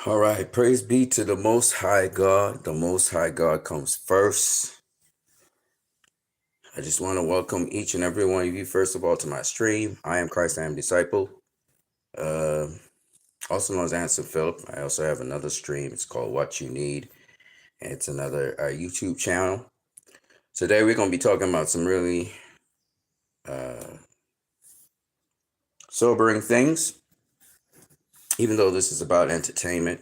All right, praise be to the Most High God. The Most High God comes first. I just want to welcome each and every one of you, first of all, to my stream. I am Christ, I am Disciple, uh, also known as Anson Philip. I also have another stream. It's called What You Need, and it's another YouTube channel. Today, we're going to be talking about some really sobering things, even though this is about entertainment.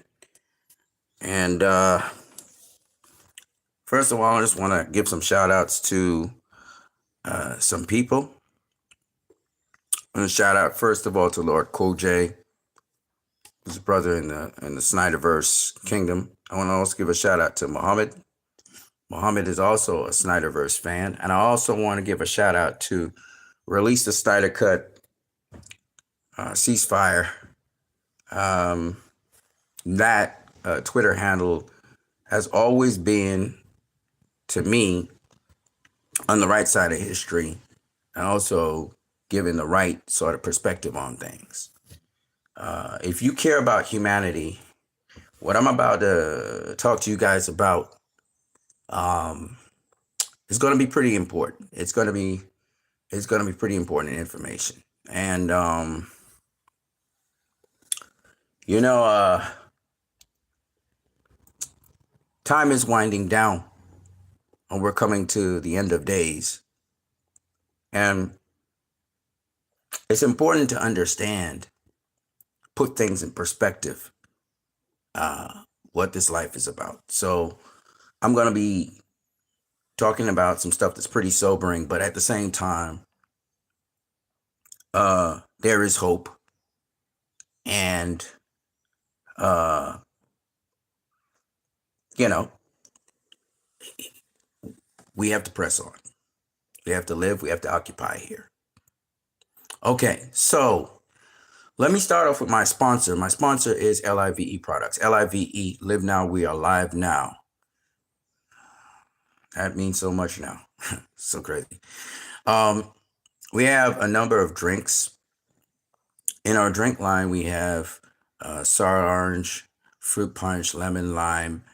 And first of all, I just want to give some shout outs to some people. I'm gonna shout out first of all to Lord Koj, his brother in the Snyderverse kingdom. I want to also give a shout out to Muhammad. Muhammad is also a Snyderverse fan, and I also want to give a shout out to Release the Snyder Cut Ceasefire. That Twitter handle has always been, to me, on the right side of history, and also giving the right sort of perspective on things. If you care about humanity, what I'm about to talk to you guys about is going to be pretty important. It's going to be pretty important information. And time is winding down, and we're coming to the end of days. And it's important to understand, put things in perspective, what this life is about. So I'm going to be talking about some stuff that's pretty sobering, but at the same time, there is hope. And, we have to press on. We have to live. We have to occupy here. Okay, so let me start off with my sponsor. My sponsor is LIVE Products. LIVE, Live Now, We Are Live Now. That means so much now. So crazy. We have a number of drinks. In our drink line, we have sour orange, fruit punch, lemon, lime,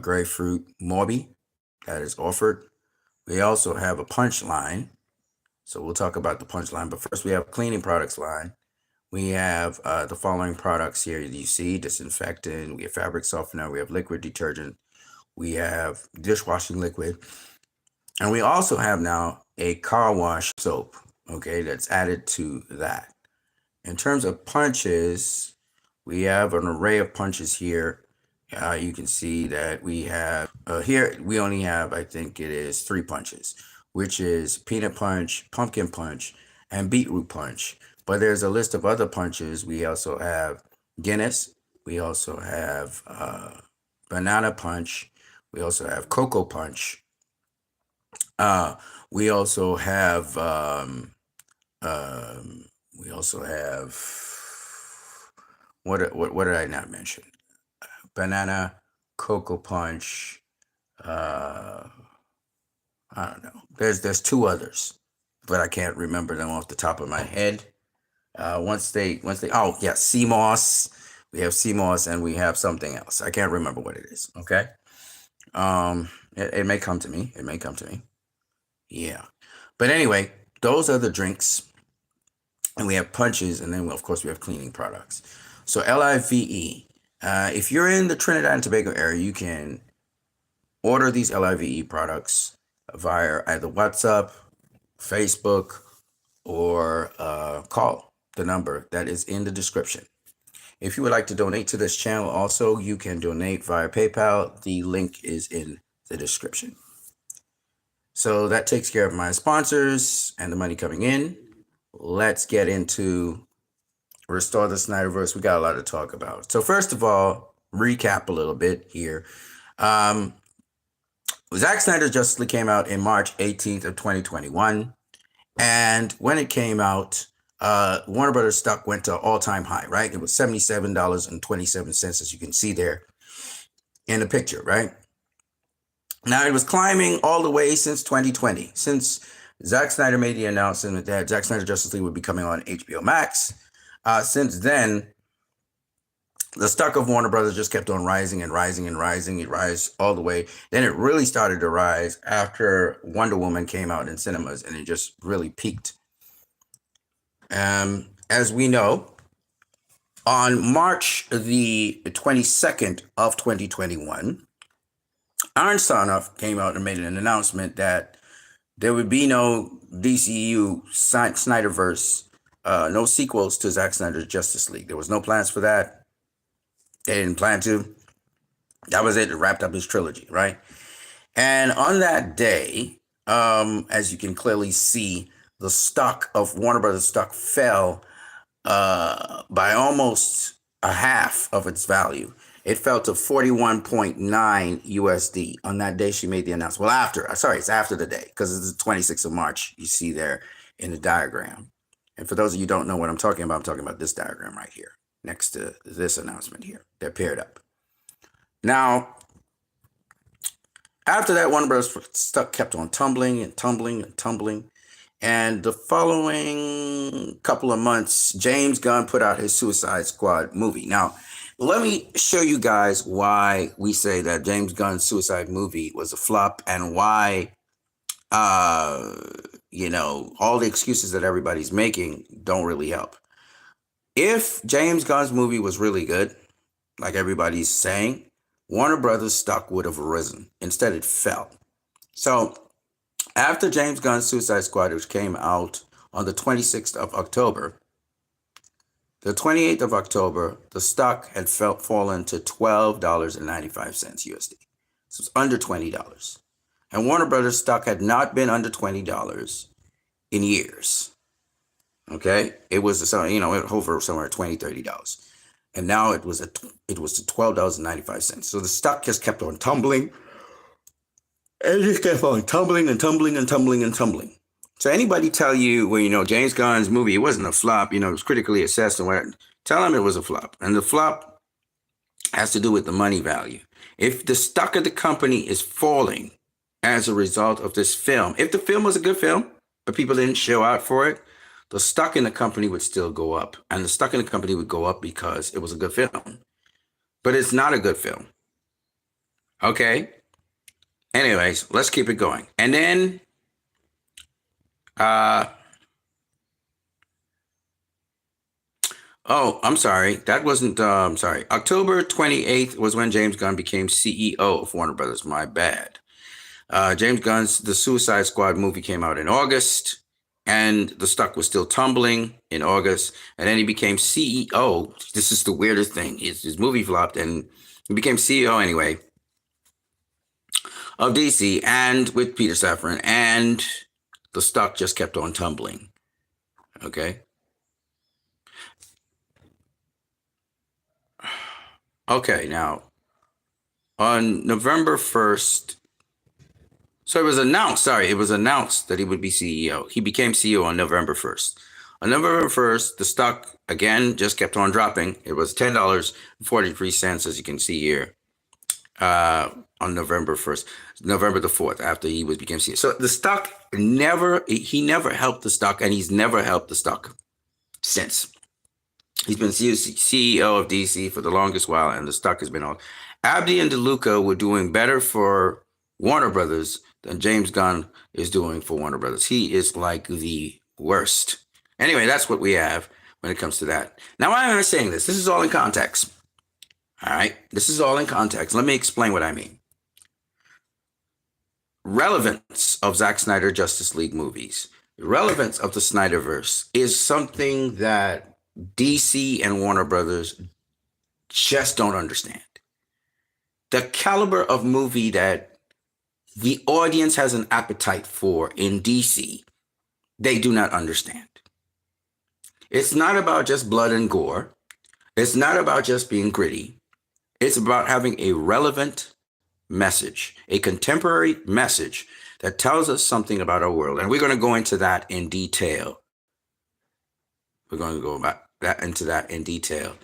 grapefruit, Morby that is offered. We also have a punch line. So we'll talk about the punch line. But first, we have a cleaning products line. We have the following products here. You see disinfectant, we have fabric softener, we have liquid detergent, we have dishwashing liquid. And we also have now a car wash soap, okay, that's added to that. In terms of punches, we have an array of punches here. You can see that we have, here we only have, I think it is 3 punches, which is peanut punch, pumpkin punch, and beetroot punch. But there's a list of other punches. We also have Guinness. We also have banana punch. We also have cocoa punch. We also have what did I not mention? Banana, cocoa punch. I don't know. There's 2 others, but I can't remember them off the top of my head. Oh yeah, sea moss. We have sea moss, and we have something else. I can't remember what it is. Okay. It may come to me. It may come to me. Yeah. But anyway, those are the drinks. And we have punches, and then, of course, we have cleaning products. So LIVE, if you're in the Trinidad and Tobago area, you can order these LIVE products via either WhatsApp, Facebook, or call the number that is in the description. If you would like to donate to this channel also, you can donate via PayPal. The link is in the description. So that takes care of my sponsors and the money coming in. Let's get into Restore the Snyderverse. We got a lot to talk about. So first of all, recap a little bit here. Zack Snyder's Justice League came out in March 18th of 2021. And when it came out, Warner Brothers stock went to an all-time high, right? It was $77.27, as you can see there in the picture, right? Now, it was climbing all the way since 2020, since Zack Snyder made the announcement that Zack Snyder Justice League would be coming on HBO Max. Since then, The stock of Warner Brothers just kept on rising and rising and rising. It rise all the way. Then it really started to rise after Wonder Woman came out in cinemas, and it just really peaked. As we know, on March the 22nd of 2021, Aaron Sarnoff came out and made an announcement that there would be no DCU Snyderverse, no sequels to Zack Snyder's Justice League. There was no plans for that. They didn't plan to. That was it. It wrapped up his trilogy, right? And on that day, as you can clearly see, the stock of Warner Brothers stock fell by almost a half of its value. It fell to 41.9 USD on that day she made the announcement. Well, it's after the day, because it's the 26th of March, you see there in the diagram. And for those of you who don't know what I'm talking about this diagram right here, next to this announcement here. They're paired up. Now, after that, Warner Bros. Stock kept on tumbling and tumbling and tumbling. And the following couple of months, James Gunn put out his Suicide Squad movie. Now, let me show you guys why we say that James Gunn's Suicide movie was a flop, and why, all the excuses that everybody's making don't really help. If James Gunn's movie was really good, like everybody's saying, Warner Brothers stock would have risen. Instead, it fell. So after James Gunn's Suicide Squad, which came out on the 26th of October, the 28th of October, the stock had fallen to $12.95 USD. So it's under $20. And Warner Brothers stock had not been under $20 in years. Okay? It was, it hovered somewhere at $20, $30. And now it was to $12.95. So the stock just kept on tumbling. And it just kept on tumbling and tumbling and tumbling and tumbling. So anybody tell you, well, James Gunn's movie, it wasn't a flop, it was critically assessed and whatever, tell them it was a flop. And the flop has to do with the money value. If the stock of the company is falling as a result of this film, if the film was a good film, but people didn't show out for it, the stock in the company would still go up. And the stock in the company would go up because it was a good film. But it's not a good film. Okay? Anyways, let's keep it going. And then, I'm sorry. That wasn't, sorry. October 28th was when James Gunn became CEO of Warner Brothers. My bad. James Gunn's The Suicide Squad movie came out in August, and the stock was still tumbling in August. And then he became CEO. This is the weirdest thing. His movie flopped, and he became CEO anyway of DC, and with Peter Safran, and the stock just kept on tumbling. Okay. Okay, now, on November 1st, so it was announced that he would be CEO. He became CEO on November 1st. On November 1st, the stock, again, just kept on dropping. It was $10.43, as you can see here, on November 1st, November the 4th, after he became CEO. So the stock he never helped the stock, and he's never helped the stock since. He's been CEO of DC for the longest while, and the stock has been on. Abdi and DeLuca were doing better for Warner Brothers than James Gunn is doing for Warner Brothers. He is like the worst. Anyway, that's what we have when it comes to that. Now, why am I saying this? This is all in context. All right? This is all in context. Let me explain what I mean. Relevance of Zack Snyder Justice League movies. The relevance of the Snyderverse is something that DC and Warner Brothers just don't understand. The caliber of movie that the audience has an appetite for in DC, they do not understand. It's not about just blood and gore. It's not about just being gritty. It's about having a relevant message, a contemporary message that tells us something about our world. And we're going to go into that in detail. We're going to go into that in detail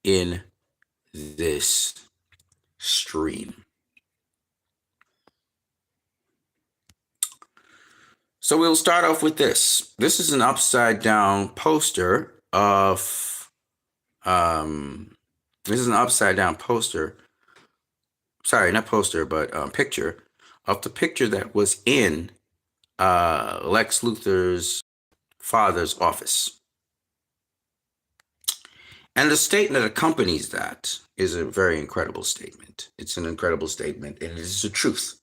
in this stream. So we'll start off with this. This is an upside down poster of This is an upside down poster. Sorry, not poster, but picture of the picture that was in Lex Luthor's father's office. And the statement that accompanies that is a very incredible statement. It's an incredible statement, and it is the truth.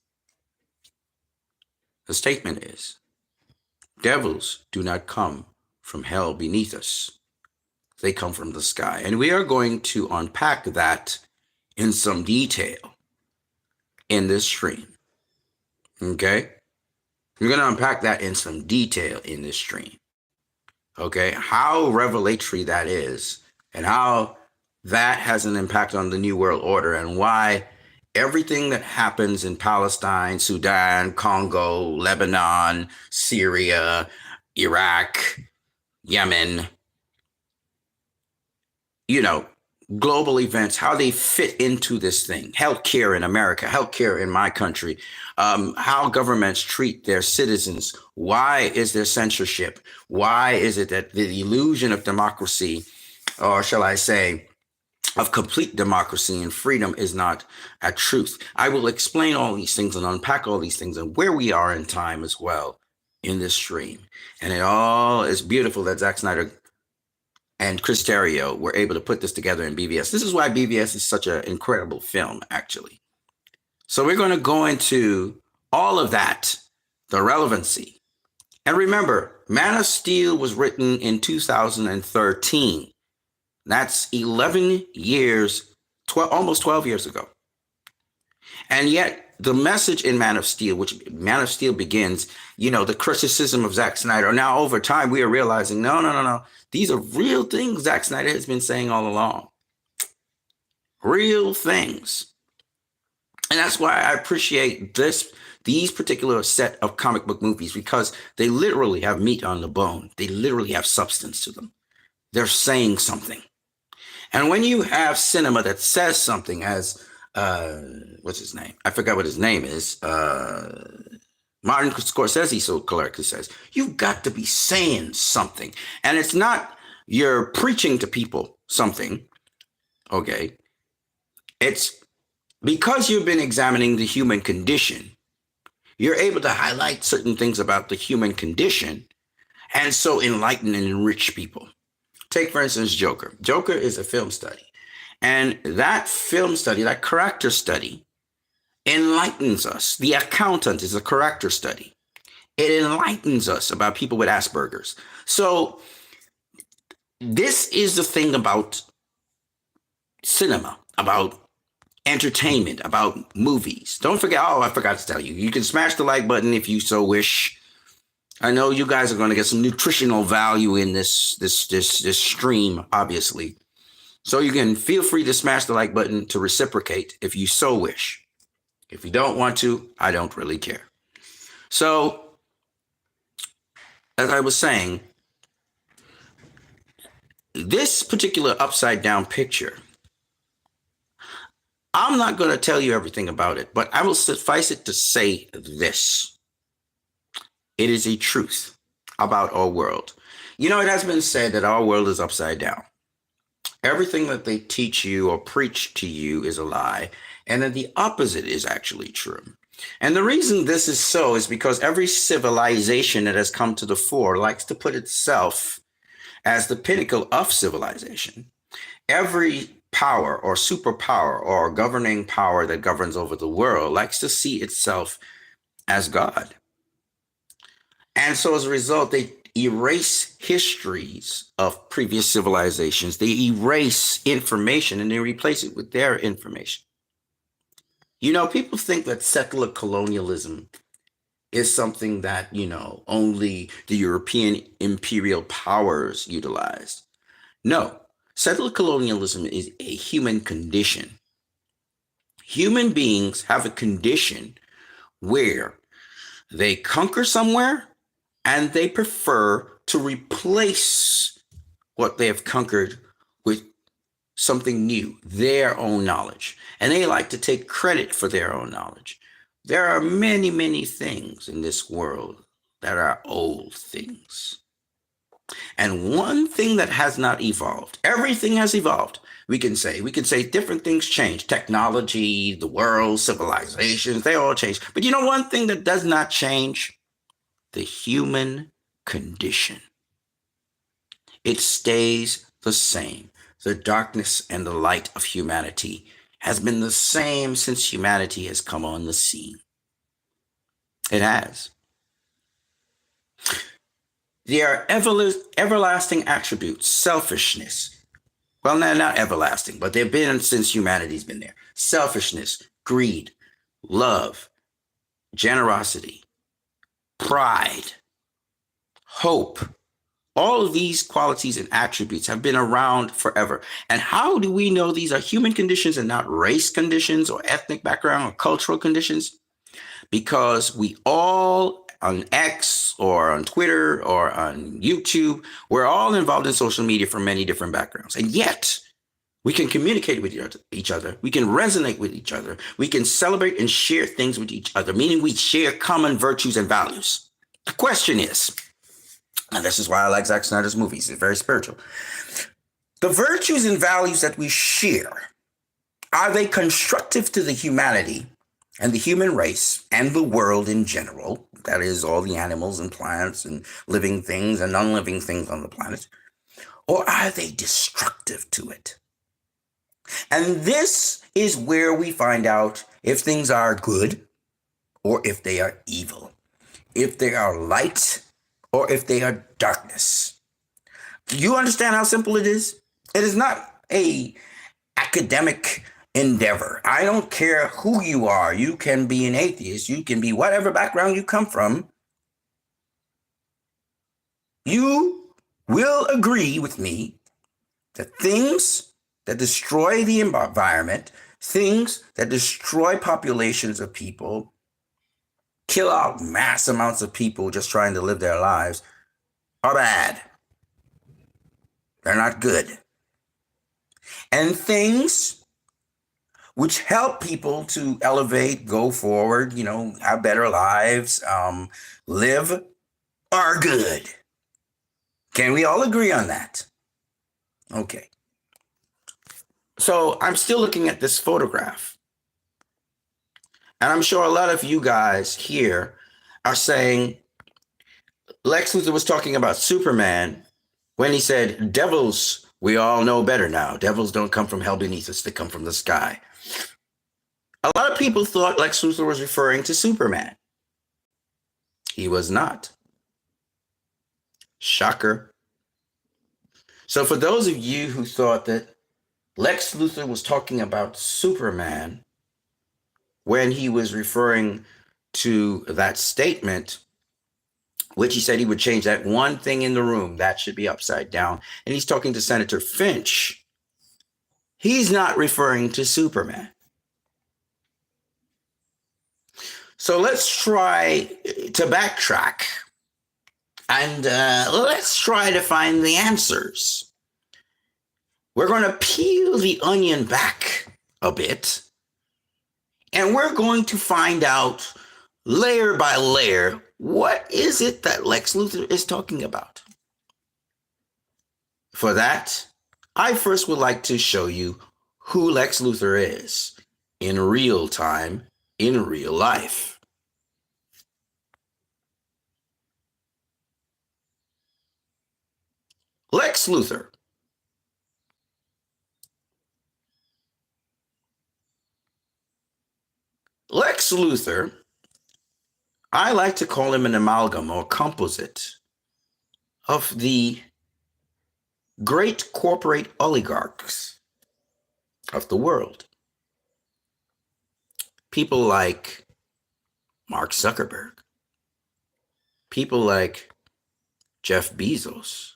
The statement is, devils do not come from hell beneath us. They come from the sky. And we are going to unpack that in some detail in this stream. Okay? We're going to unpack that in some detail in this stream. Okay? How revelatory that is, and how that has an impact on the New World Order, and why everything that happens in Palestine, Sudan, Congo, Lebanon, Syria, Iraq, Yemen, global events, how they fit into this thing. Healthcare in America, healthcare in my country, how governments treat their citizens. Why is there censorship? Why is it that the illusion of democracy, or shall I say, of complete democracy and freedom is not a truth? I will explain all these things and unpack all these things and where we are in time as well in this stream. And it all is beautiful that Zack Snyder and Chris Terrio were able to put this together in BVS. This is why BVS is such an incredible film, actually. So we're going to go into all of that, the relevancy. And remember, Man of Steel was written in 2013. That's 11 years, almost 12 years ago. And yet the message in Man of Steel, which Man of Steel begins, the criticism of Zack Snyder. Now, over time, we are realizing, no. These are real things Zack Snyder has been saying all along. Real things. And that's why I appreciate these particular set of comic book movies, because they literally have meat on the bone. They literally have substance to them. They're saying something. And when you have cinema that says something, as what's his name? I forgot what his name is. Martin Scorsese so correctly says, you've got to be saying something. And it's not you're preaching to people something, okay? It's because you've been examining the human condition, you're able to highlight certain things about the human condition and so enlighten and enrich people. Take, for instance, Joker. Joker is a film study. And that film study, that character study, enlightens us. The Accountant is a character study. It enlightens us about people with Asperger's. So this is the thing about cinema, about entertainment, about movies. Don't forget, I forgot to tell you, you can smash the like button if you so wish. I know you guys are going to get some nutritional value in this stream, obviously. So you can feel free to smash the like button to reciprocate if you so wish. If you don't want to, I don't really care. So, as I was saying, this particular upside down picture, I'm not going to tell you everything about it, but I will suffice it to say this. It is a truth about our world. It has been said that our world is upside down. Everything that they teach you or preach to you is a lie, and then the opposite is actually true. And the reason this is so is because every civilization that has come to the fore likes to put itself as the pinnacle of civilization. Every power or superpower or governing power that governs over the world likes to see itself as God. And so as a result, they erase histories of previous civilizations. They erase information and they replace it with their information. People think that settler colonialism is something that, only the European imperial powers utilized. No, settler colonialism is a human condition. Human beings have a condition where they conquer somewhere and they prefer to replace what they have conquered with something new, their own knowledge. And they like to take credit for their own knowledge. There are many, many things in this world that are old things. And one thing that has not evolved, everything has evolved. We can say different things change. Technology, the world, civilizations, they all change. But you know one thing that does not change? The human condition. It stays the same. The darkness and the light of humanity has been the same since humanity has come on the scene. It has. There are everlasting attributes, selfishness. Well, not everlasting, but they've been since humanity's been there. Selfishness, greed, love, generosity, pride, hope. All of these qualities and attributes have been around forever. And how do we know these are human conditions and not race conditions or ethnic background or cultural conditions? Because we all on X or on Twitter or on YouTube, we're all involved in social media from many different backgrounds. And yet we can communicate with each other. We can resonate with each other. We can celebrate and share things with each other, meaning we share common virtues and values. The question is, and this is why I like Zack Snyder's movies, it's very spiritual. The virtues and values that we share, are they constructive to the humanity and the human race and the world in general? That is, all the animals and plants and living things and non-living things on the planet. Or are they destructive to it? And this is where we find out if things are good or if they are evil, if they are light or if they are darkness. Do you understand how simple it is? It is not a academic endeavor. I don't care who you are. You can be an atheist. You can be whatever background you come from. You will agree with me that things that destroy the environment, things that destroy populations of people, kill out mass amounts of people just trying to live their lives, are bad. They're not good. And things which help people to elevate, go forward, have better lives, live, are good. Can we all agree on that? Okay. So I'm still looking at this photograph. And I'm sure a lot of you guys here are saying Lex Luthor was talking about Superman when he said, devils, we all know better now. Devils don't come from hell beneath us. They come from the sky. A lot of people thought Lex Luthor was referring to Superman. He was not. Shocker. So for those of you who thought that Lex Luthor was talking about Superman when he was referring to that statement, which he said he would change that one thing in the room, that should be upside down, and he's talking to Senator Finch, he's not referring to Superman. So let's try to backtrack and let's try to find the answers. We're going to peel the onion back a bit, and we're going to find out layer by layer, what is it that Lex Luthor is talking about? For that, I first would like to show you who Lex Luthor is in real time, in real life. Lex Luthor. Lex Luthor, I like to call him an amalgam or composite of the great corporate oligarchs of the world. People like Mark Zuckerberg, people like Jeff Bezos,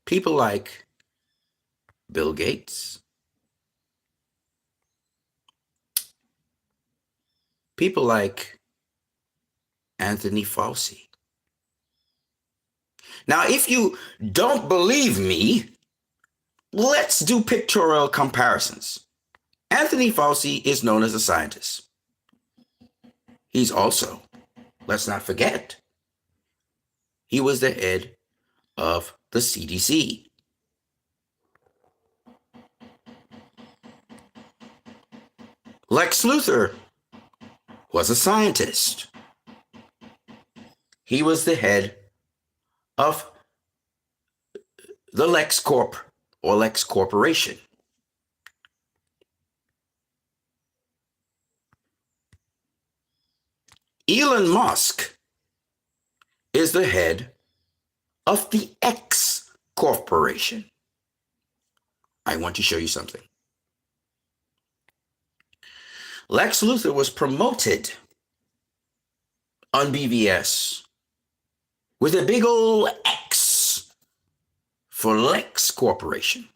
people like Bill Gates, people like Anthony Fauci. Now, if you don't believe me, let's do pictorial comparisons. Anthony Fauci is known as a scientist. He's also, let's not forget, he was the head of the CDC. Lex Luther was a scientist. He was the head of the Lex Corp or Lex Corporation. Elon Musk is the head of the X Corporation. I want to show you something. Lex Luthor was promoted on BVS with a big old X for Lex Corporation.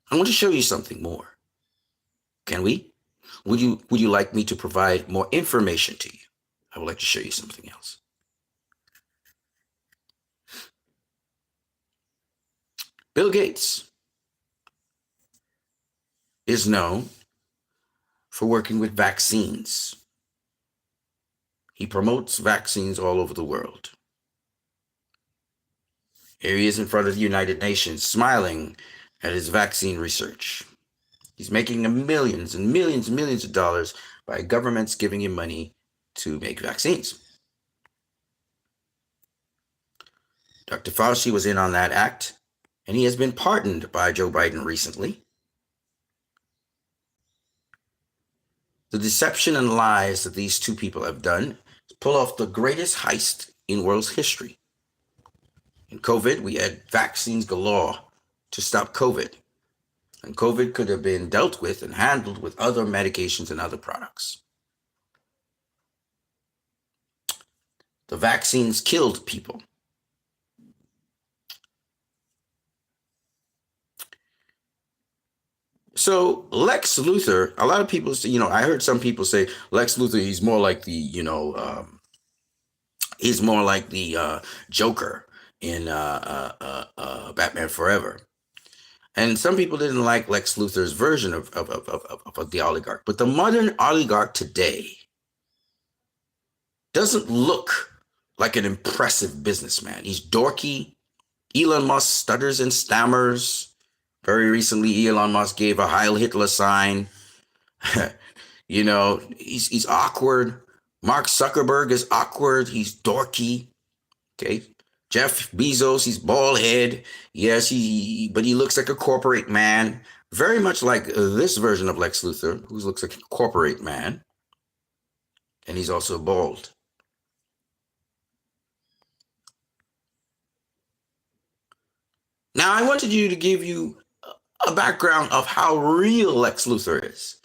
I want to show you something more. Can we? Would you like me to provide more information to you? I would like to show you something else. Bill Gates is known for working with vaccines. He promotes vaccines all over the world. Here he is in front of the United Nations, smiling at his vaccine research. He's making millions and millions and millions of dollars by governments giving him money to make vaccines. Dr. Fauci was in on that act, and he has been pardoned by Joe Biden recently. The deception and lies that these two people have done pull off the greatest heist in world's history. In COVID, we had vaccines galore to stop COVID. And COVID could have been dealt with and handled with other medications and other products. The vaccines killed people. So Lex Luthor, a lot of people say, I heard some people say Lex Luthor, he's more like the, he's more like the Joker in Batman Forever. And some people didn't like Lex Luthor's version of the oligarch. But the modern oligarch today doesn't look like an impressive businessman. He's dorky. Elon Musk stutters and stammers. Very recently, Elon Musk gave a Heil Hitler sign. He's awkward. Mark Zuckerberg is awkward. He's dorky. Okay. Jeff Bezos, he's bald head. Yes, but he looks like a corporate man. Very much like this version of Lex Luthor, who looks like a corporate man. And he's also bald. Now, I wanted to give you a background of how real Lex Luthor is.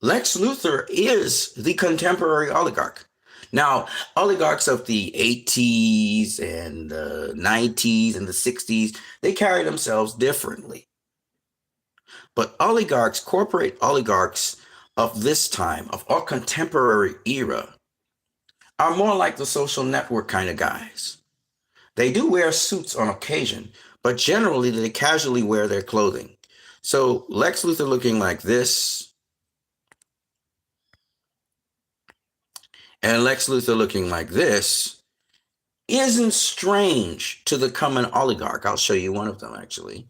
Lex Luthor is the contemporary oligarch. Now, oligarchs of the 80s and the 90s and the 60s, they carry themselves differently. But oligarchs, corporate oligarchs of this time, of our contemporary era, are more like the social network kind of guys. They do wear suits on occasion, but generally they casually wear their clothing. So Lex Luthor looking like this, and Lex Luthor looking like this isn't strange to the common oligarch. I'll show you one of them, actually,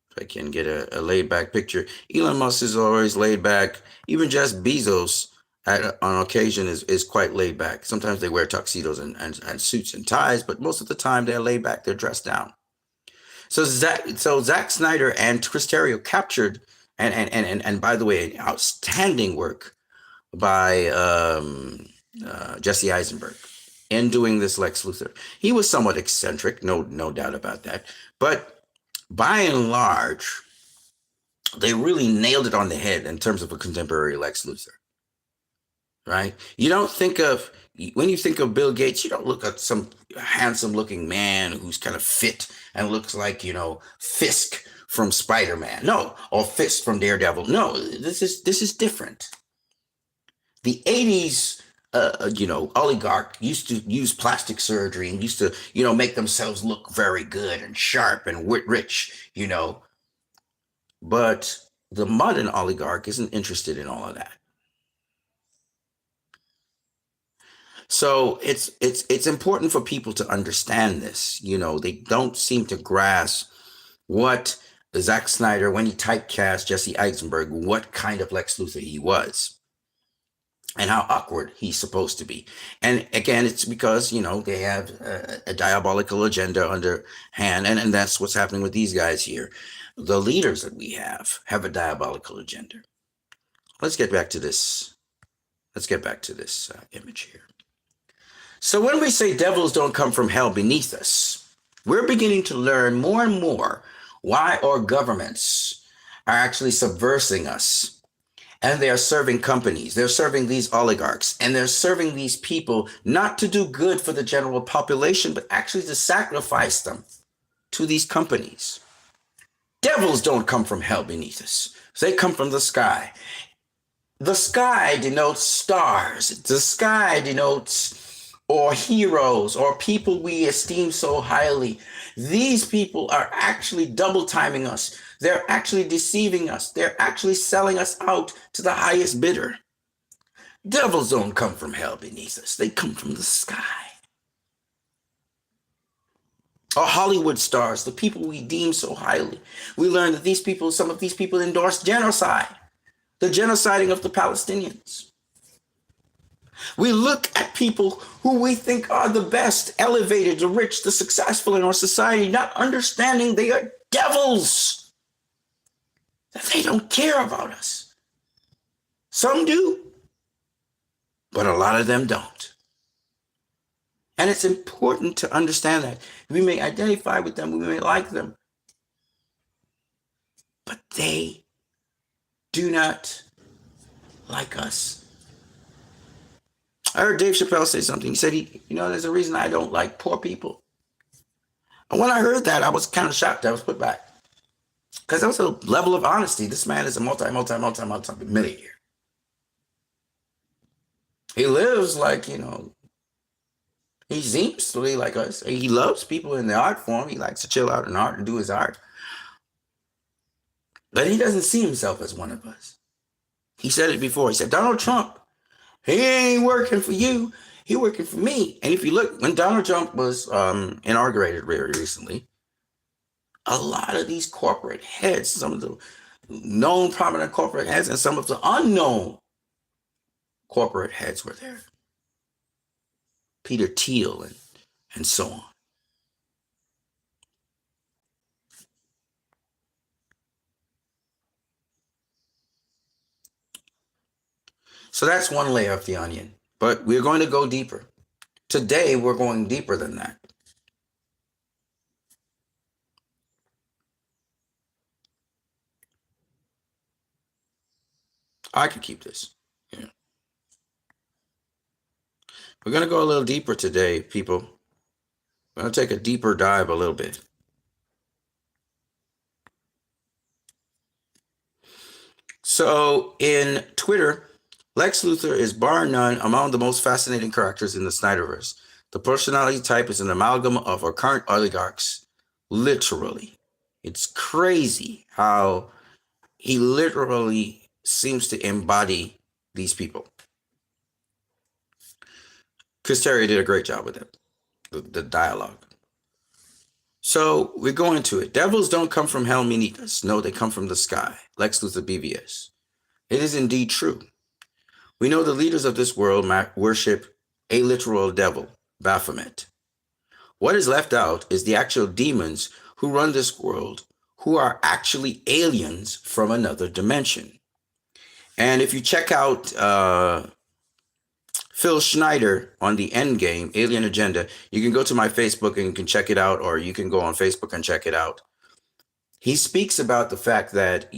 if I can get a laid-back picture. Elon Musk is always laid back. Even Jeff Bezos, on occasion, is quite laid back. Sometimes they wear tuxedos and suits and ties, but most of the time they're laid back. They're dressed down. So Zack Snyder and Chris Terrio captured, and by the way, outstanding work by Jesse Eisenberg in doing this Lex Luthor. He was somewhat eccentric, no doubt about that. But by and large, they really nailed it on the head in terms of a contemporary Lex Luthor. Right? You don't think of, when you think of Bill Gates, you don't look at some handsome looking man who's kind of fit and looks like, Fisk from Spider-Man. No, or Fisk from Daredevil. No, this is different. The 80s, oligarch used to use plastic surgery and used to, make themselves look very good and sharp and rich, But the modern oligarch isn't interested in all of that. So it's important for people to understand this. You know, they don't seem to grasp what Zack Snyder, when he typecast Jesse Eisenberg, what kind of Lex Luthor he was and how awkward he's supposed to be. And again, it's because, you know, they have a diabolical agenda underhand. And that's what's happening with these guys here. The leaders that we have a diabolical agenda. Let's get back to this. Let's get back to this image here. So when we say devils don't come from hell beneath us, we're beginning to learn more and more why our governments are actually subversing us. And they are serving companies. They're serving these oligarchs. And they're serving these people not to do good for the general population, but actually to sacrifice them to these companies. Devils don't come from hell beneath us. They come from the sky. The sky denotes stars. The sky denotes or heroes or people we esteem so highly. These people are actually double timing us. They're actually deceiving us. They're actually selling us out to the highest bidder. Devils don't come from hell beneath us. They come from the sky. Or Hollywood stars, the people we deem so highly. We learn that these people, some of these people endorse genocide. The genociding of the Palestinians. We look at people who we think are the best, elevated, the rich, the successful in our society, not understanding they are devils, that they don't care about us. Some do, but a lot of them don't. And it's important to understand that. We may identify with them, we may like them, but they do not like us. I heard Dave Chappelle say something. He said, there's a reason I don't like poor people. And when I heard that, I was kind of shocked. I was put back. Because that was a level of honesty. This man is a multi-millionaire. He lives like, he seems to be like us. He loves people in the art form. He likes to chill out in art and do his art. But he doesn't see himself as one of us. He said it before. He said, Donald Trump, he ain't working for you. He working for me. And if you look, when Donald Trump was inaugurated very recently, a lot of these corporate heads, some of the known prominent corporate heads and some of the unknown corporate heads were there. Peter Thiel and so on. So that's one layer of the onion, but we're going to go deeper. Today, we're going deeper than that. I could keep this. Yeah. We're going to go a little deeper today, people. We're going to take a deeper dive a little bit. So in Twitter, Lex Luther is bar none among the most fascinating characters in the Snyderverse. The personality type is an amalgam of our current oligarchs, literally. It's crazy how he literally seems to embody these people. Chris Terry did a great job with it, the dialogue. So we're going to it. Devils don't come from hell beneath us. No, they come from the sky. Lex Luthor BVS. It is indeed true. We know the leaders of this world worship a literal devil, Baphomet. What is left out is the actual demons who run this world, who are actually aliens from another dimension. And if you check out Phil Schneider on the Endgame, Alien Agenda, you can go to my Facebook and you can check it out, or you can go on Facebook and check it out. He speaks about the fact that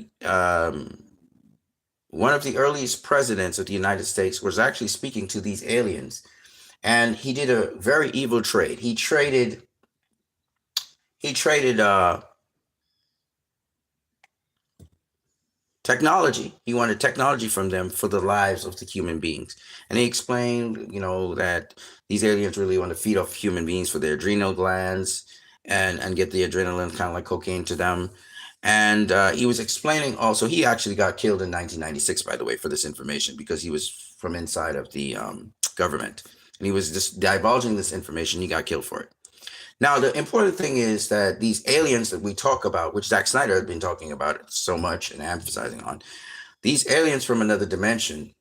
one of the earliest presidents of the United States was actually speaking to these aliens, and he did a very evil trade. He traded technology. He wanted technology from them for the lives of the human beings. And he explained, that these aliens really want to feed off human beings for their adrenal glands and get the adrenaline kind of like cocaine to them. And he was explaining also, he actually got killed in 1996, by the way, for this information, because he was from inside of the government. and he was just divulging this information. He got killed for it. Now, the important thing is that these aliens that we talk about, which Zack Snyder has been talking about so much and emphasizing on, these aliens from another dimension,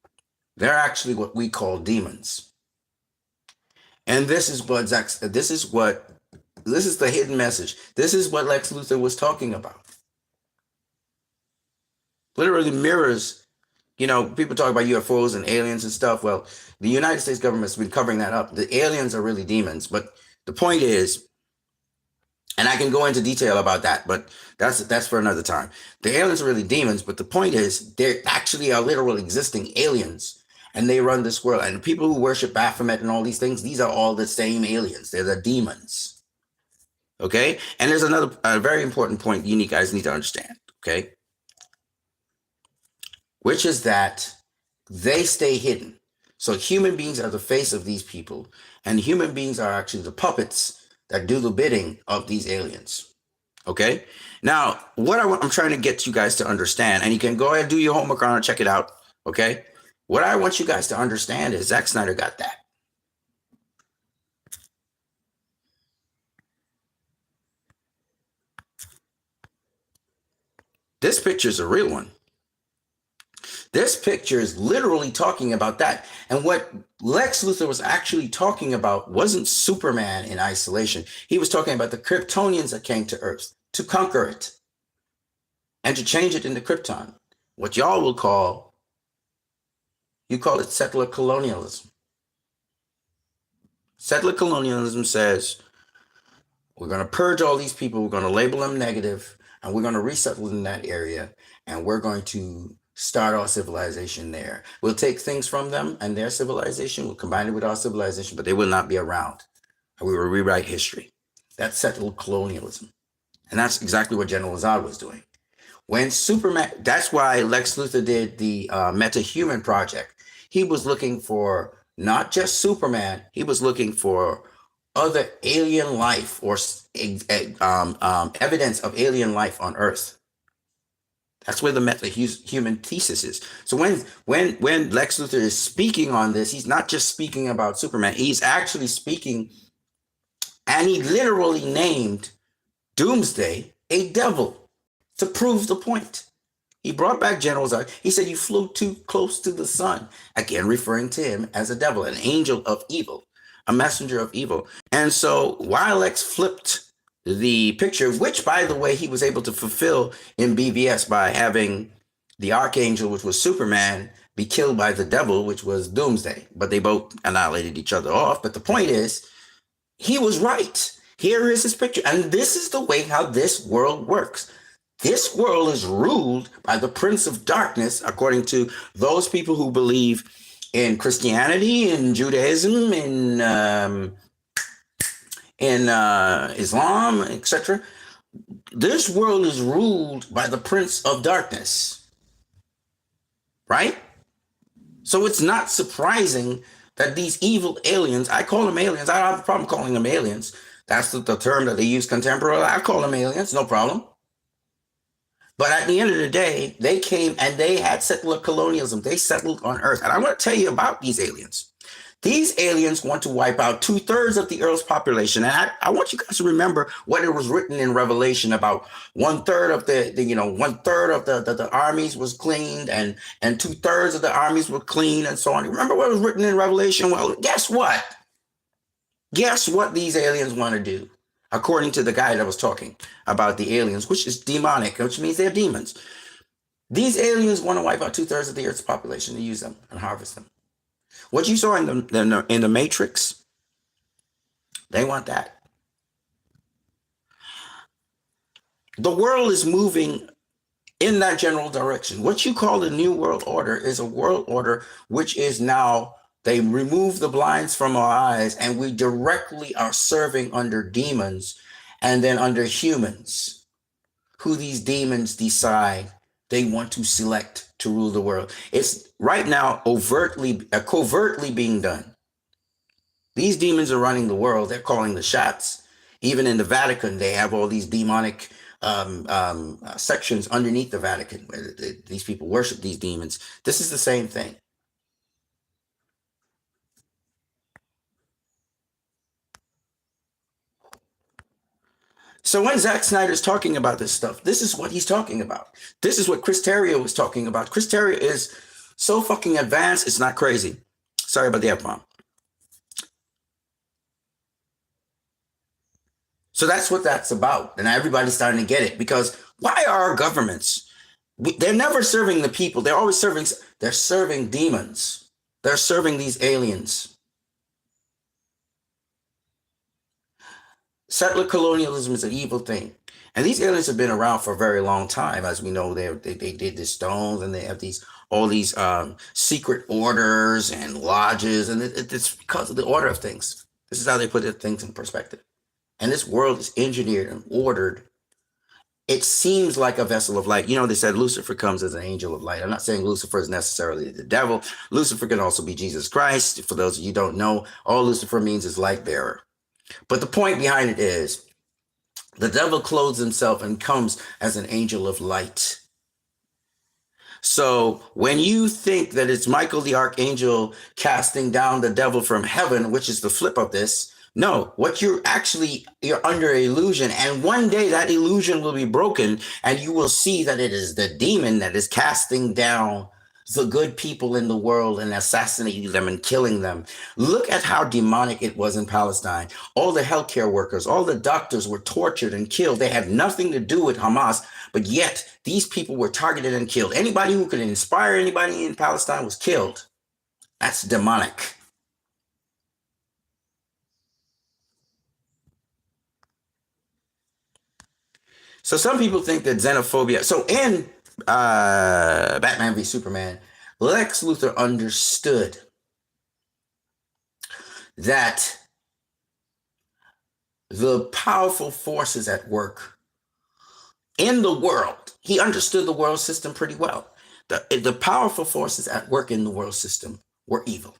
they're actually what we call demons. And this is the hidden message. This is what Lex Luthor was talking about. Literally mirrors, people talk about UFOs and aliens and stuff. Well, the United States government's been covering that up. The aliens are really demons. But the point is, and I can go into detail about that, but that's for another time. The aliens are really demons, but the point is, there actually are literal existing aliens, and they run this world. And the people who worship Baphomet and all these things, these are all the same aliens. They're the demons. Okay? And there's a very important point you guys need to understand. Okay? Which is that they stay hidden. So human beings are the face of these people, and human beings are actually the puppets that do the bidding of these aliens. Okay? Now, what I'm trying to get you guys to understand, and you can go ahead and do your homework on it, check it out. Okay? What I want you guys to understand is Zack Snyder got that. This picture is a real one. This picture is literally talking about that. And what Lex Luthor was actually talking about wasn't Superman in isolation. He was talking about the Kryptonians that came to Earth to conquer it and to change it into Krypton. What y'all will call it settler colonialism. Settler colonialism says, we're going to purge all these people, we're going to label them negative, and we're going to resettle in that area, and we're going to start our civilization there. We'll take things from them and their civilization, we'll combine it with our civilization, but they will not be around. And we will rewrite history. That's settler colonialism. And that's exactly what General Zod was doing. When Superman, that's why Lex Luthor did the Meta-Human Project. He was looking for not just Superman, he was looking for other alien life or evidence of alien life on Earth. That's where the meta-human thesis is. So when Lex Luthor is speaking on this, he's not just speaking about Superman. He's actually speaking, and he literally named Doomsday a devil to prove the point. He brought back General Zod. He said, you flew too close to the sun. Again, referring to him as a devil, an angel of evil, a messenger of evil. And so while Lex flipped the picture, which, by the way, he was able to fulfill in BVS by having the Archangel, which was Superman, be killed by the devil, which was Doomsday. But they both annihilated each other off. But the point is, he was right. Here is his picture. And this is the way how this world works. This world is ruled by the Prince of Darkness, according to those people who believe in Christianity, in Judaism, in Islam, etc. This world is ruled by the Prince of Darkness, right? So it's not surprising that these evil aliens, I call them aliens, I don't have a problem calling them aliens. That's the term that they use contemporarily. I call them aliens, no problem. But at the end of the day, they came and they had settler colonialism. They settled on Earth. And I want to tell you about these aliens. These aliens want to wipe out 2/3 of the Earth's population. And I want you guys to remember what it was written in Revelation about 1/3 of the armies was cleaned and 2/3 of the armies were clean and so on. Remember what was written in Revelation? Well, guess what? Guess what these aliens want to do? According to the guy that was talking about the aliens, which is demonic, which means they're demons. These aliens want to wipe out 2/3 of the Earth's population to use them and harvest them. What you saw in the Matrix, they want that. The world is moving in that general direction. What you call the New World Order is a world order which is now, they remove the blinds from our eyes and we directly are serving under demons and then under humans, who these demons decide they want to select to rule the world. It's right now covertly being done. These demons are running the world. They're calling the shots. Even in the Vatican, they have all these demonic sections underneath the Vatican where these people worship these demons. This is the same thing. So when Zack Snyder's talking about this stuff, this is what he's talking about. This is what Chris Terrio was talking about. Chris Terrio is so fucking advanced, it's not crazy. Sorry about the F-bomb. So that's what that's about. And everybody's starting to get it because why are our governments? They're never serving the people. They're always serving demons. They're serving these aliens. Settler colonialism is an evil thing. And these aliens have been around for a very long time. As we know, they did the stones and they have all these secret orders and lodges. And it's because of the order of things. This is how they put things in perspective. And this world is engineered and ordered. It seems like a vessel of light. You know, they said Lucifer comes as an angel of light. I'm not saying Lucifer is necessarily the devil. Lucifer can also be Jesus Christ. For those of you who don't know, all Lucifer means is light bearer. But the point behind it is the devil clothes himself and comes as an angel of light. So when you think that it's Michael the archangel casting down the devil from heaven, which is the flip of this, no, what you're under illusion. And one day that illusion will be broken and you will see that it is the demon that is casting down the good people in the world and assassinating them and killing them. Look at how demonic it was in Palestine. All the healthcare workers, all the doctors were tortured and killed. They had nothing to do with Hamas, but yet these people were targeted and killed. Anybody who could inspire anybody in Palestine was killed. That's demonic. So some people think that xenophobia. So in Batman v Superman, Lex Luthor understood that the powerful forces at work in the world, he understood the world system pretty well. The powerful forces at work in the world system were evil.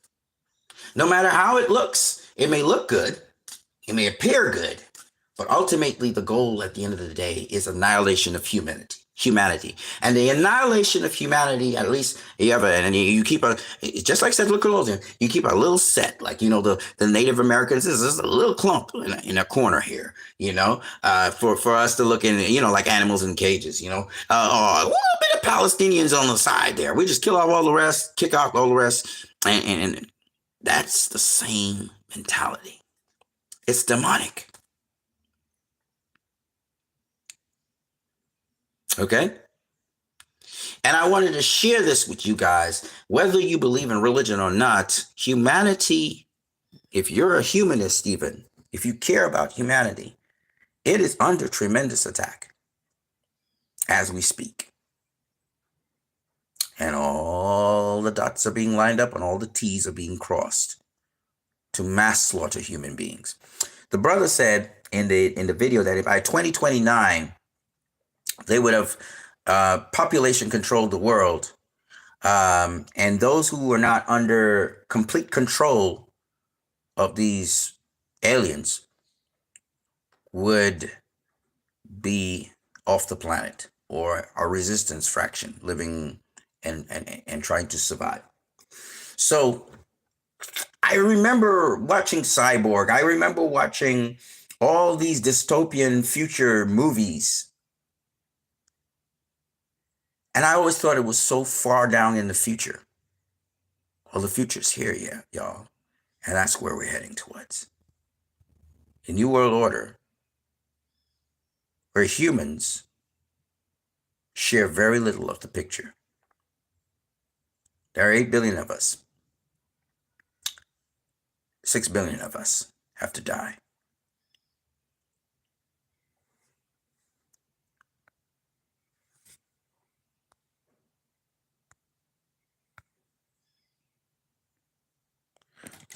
No matter how it looks, it may look good, it may appear good, but ultimately the goal at the end of the day is annihilation of humanity. And the annihilation of humanity, at least you keep just like Settler colonialism, you keep a little set, like, the Native Americans, this is a little clump in a corner here, for us to look in, like animals in cages, or a little bit of Palestinians on the side there. We just kill off all the rest, kick off all the rest. And that's the same mentality. It's demonic. Okay? And I wanted to share this with you guys. Whether you believe in religion or not, humanity, if you're a humanist even, if you care about humanity, it is under tremendous attack as we speak. And all the dots are being lined up and all the T's are being crossed to mass slaughter human beings. The brother said in the video that if by 2029, they would have population controlled the world. And those who were not under complete control of these aliens would be off the planet or a resistance fraction living and trying to survive. So I remember watching Cyborg. I remember watching all these dystopian future movies. And I always thought it was so far down in the future. Well, the future's here, yeah, y'all. And that's where we're heading towards. A new world order where humans share very little of the picture. There are 8 billion of us. 6 billion of us have to die.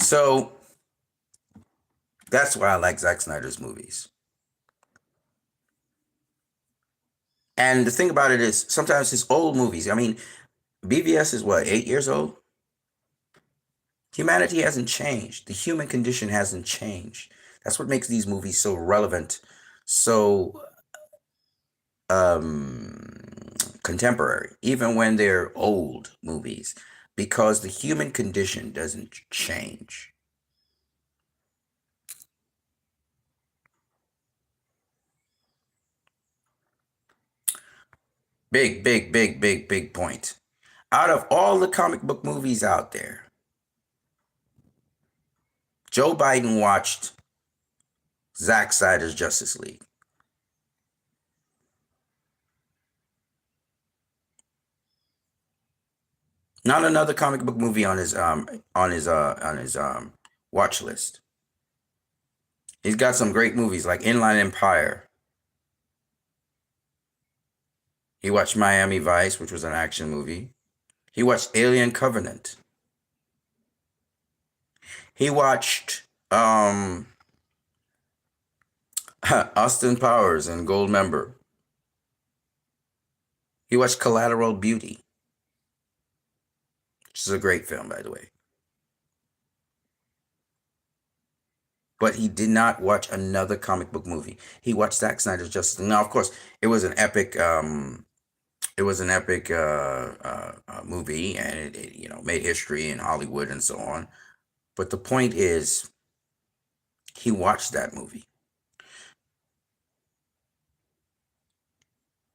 So that's why I like Zack Snyder's movies. And the thing about it is sometimes his old movies, I mean, BVS is what, 8 years old? Humanity hasn't changed. The human condition hasn't changed. That's what makes these movies so relevant, so contemporary, even when they're old movies, because the human condition doesn't change. big point. Out of all the comic book movies out there, Joe Biden watched Zack Snyder's Justice League. Not another comic book movie on his watch list. He's got some great movies like Inland Empire. He watched Miami Vice, which was an action movie. He watched Alien Covenant. He watched Austin Powers and Goldmember. He watched Collateral Beauty, which is a great film, by the way. But he did not watch another comic book movie. He watched Zack Snyder's Justice League. Now, of course, it was an epic. It was an epic movie, and it made history in Hollywood and so on. But the point is, he watched that movie.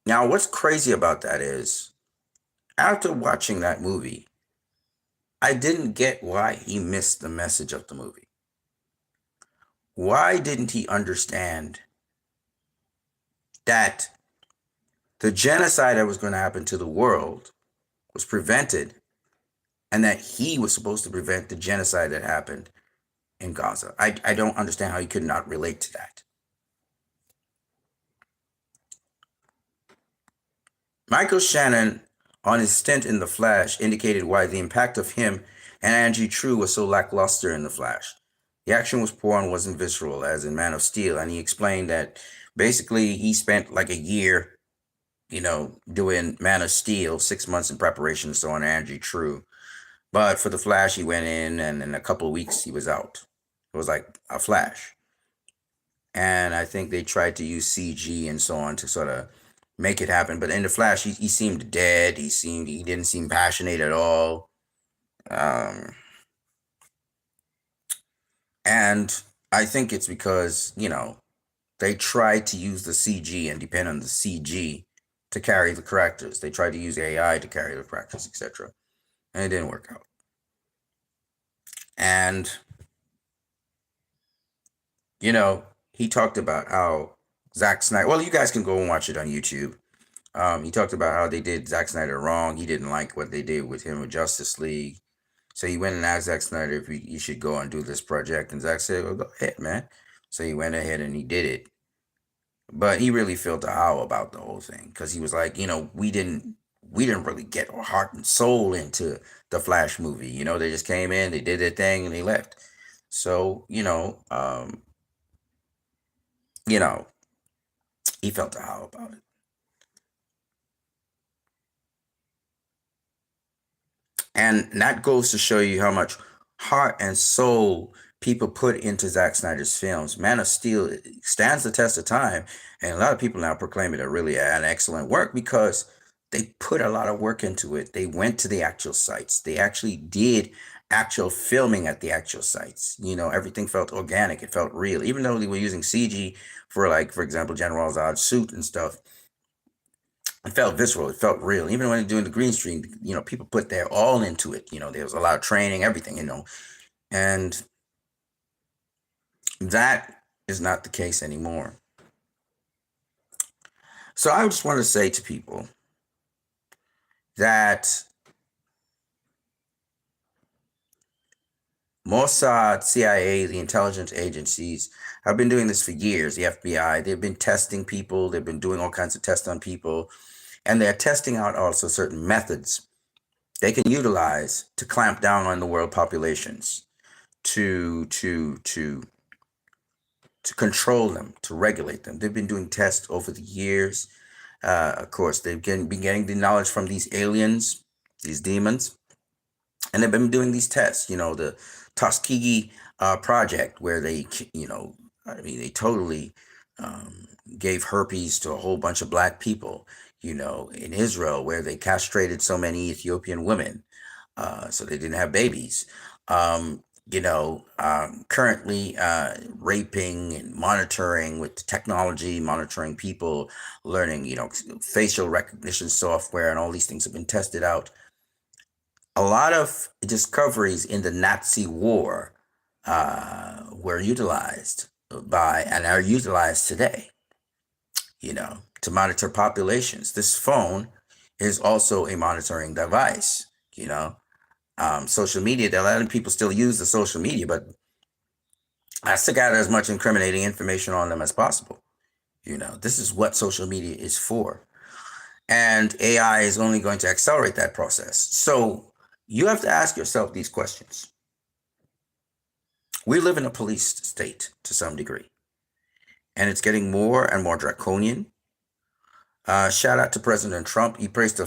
Now, what's crazy about that is, after watching that movie, I didn't get why he missed the message of the movie. Why didn't he understand that the genocide that was going to happen to the world was prevented, and that he was supposed to prevent the genocide that happened in Gaza? I don't understand how he could not relate to that. Michael Shannon, on his stint in The Flash, indicated why the impact of him and Angie True was so lackluster in The Flash. The action was poor and wasn't visceral, as in Man of Steel, and he explained that basically he spent like a year, doing Man of Steel, 6 months in preparation, so on Angie True. But for The Flash, he went in, and in a couple of weeks, he was out. It was like a flash. And I think they tried to use CG and so on to sort of make it happen. But in The Flash, he seemed dead. He didn't seem passionate at all. And I think it's because, they tried to use the CG and depend on the CG to carry the characters. They tried to use AI to carry the characters, etc. And it didn't work out. And, he talked about how Zack Snyder, well, you guys can go and watch it on YouTube. He talked about how they did Zack Snyder wrong. He didn't like what they did with him with Justice League. So he went and asked Zack Snyder if he should go and do this project. And Zack said, well, go ahead, man. So he went ahead and he did it. But he really felt a how about the whole thing. Because he was like, we didn't really get our heart and soul into the Flash movie. They just came in, they did their thing, and they left. So, he felt a how about it. And that goes to show you how much heart and soul people put into Zack Snyder's films. Man of Steel stands the test of time, and a lot of people now proclaim it a really an excellent work because they put a lot of work into it. They went to the actual sites. They actually did actual filming at the actual sites. Everything felt organic. It felt real. Even though they were using CG for, like, for example, General Zod's suit and stuff, it felt visceral. It felt real. Even when they're doing the green screen, people put their all into it. There was a lot of training, everything, and that is not the case anymore. So I just want to say to people that Mossad, CIA, the intelligence agencies have been doing this for years. The FBI, they've been testing people. They've been doing all kinds of tests on people. And they're testing out also certain methods they can utilize to clamp down on the world populations, to control them, to regulate them. They've been doing tests over the years. Of course, they've been getting the knowledge from these aliens, these demons, and they've been doing these tests. The Tuskegee project, where they, they totally gave herpes to a whole bunch of black people. In Israel, where they castrated so many Ethiopian women, so they didn't have babies. currently raping and monitoring with technology, monitoring people, learning, facial recognition software, and all these things have been tested out. A lot of discoveries in the Nazi war were utilized by and are utilized today, to monitor populations. This phone is also a monitoring device, social media. They're letting people still use the social media, but I still got as much incriminating information on them as possible. This is what social media is for. And AI is only going to accelerate that process. So you have to ask yourself these questions. We live in a police state to some degree, and it's getting more and more draconian. Shout out to President Trump. He placed a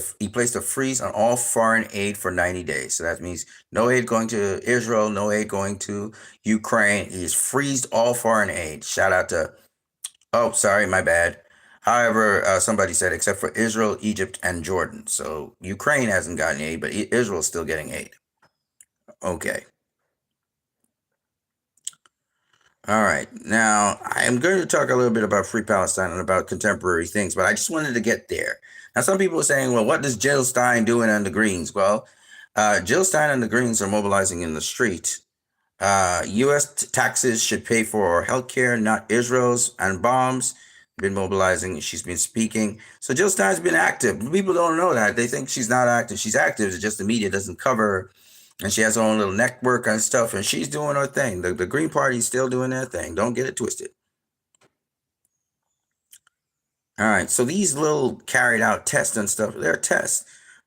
freeze on all foreign aid for 90 days. So that means no aid going to Israel, no aid going to Ukraine. He's freezed all foreign aid. Shout out to, oh, sorry, my bad. However, somebody said except for Israel, Egypt, and Jordan. So Ukraine hasn't gotten aid, but Israel's still getting aid. Okay. All right. Now, I'm going to talk a little bit about Free Palestine and about contemporary things, but I just wanted to get there. Now, some people are saying, well, what does Jill Stein doing on the Greens? Well, Jill Stein and the Greens are mobilizing in the street. U.S. taxes should pay for healthcare, not Israel's, and bombs. Been mobilizing. She's been speaking. So Jill Stein's been active. People don't know that. They think she's not active. She's active. It's just the media doesn't cover her. And she has her own little network and stuff, and she's doing her thing. The Green Party's still doing their thing. Don't get it twisted. All right, so these little carried out tests and stuff, they're tests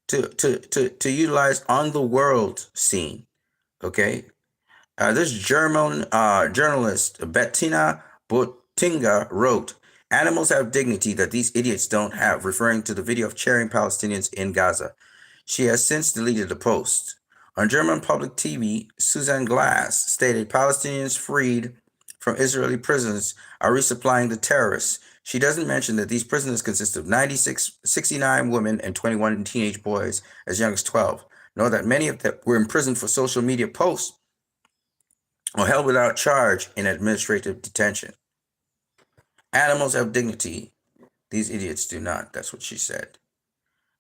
to utilize on the world scene. Okay, this German journalist Bettina Botinga wrote, "Animals have dignity that these idiots don't have," referring to the video of cheering Palestinians in Gaza. She has since deleted the post. On German public TV, Susan Glass stated Palestinians freed from Israeli prisons are resupplying the terrorists. She doesn't mention that these prisoners consist of 69 women and 21 teenage boys as young as 12, nor that many of them were imprisoned for social media posts or held without charge in administrative detention. Animals have dignity. These idiots do not. That's what she said.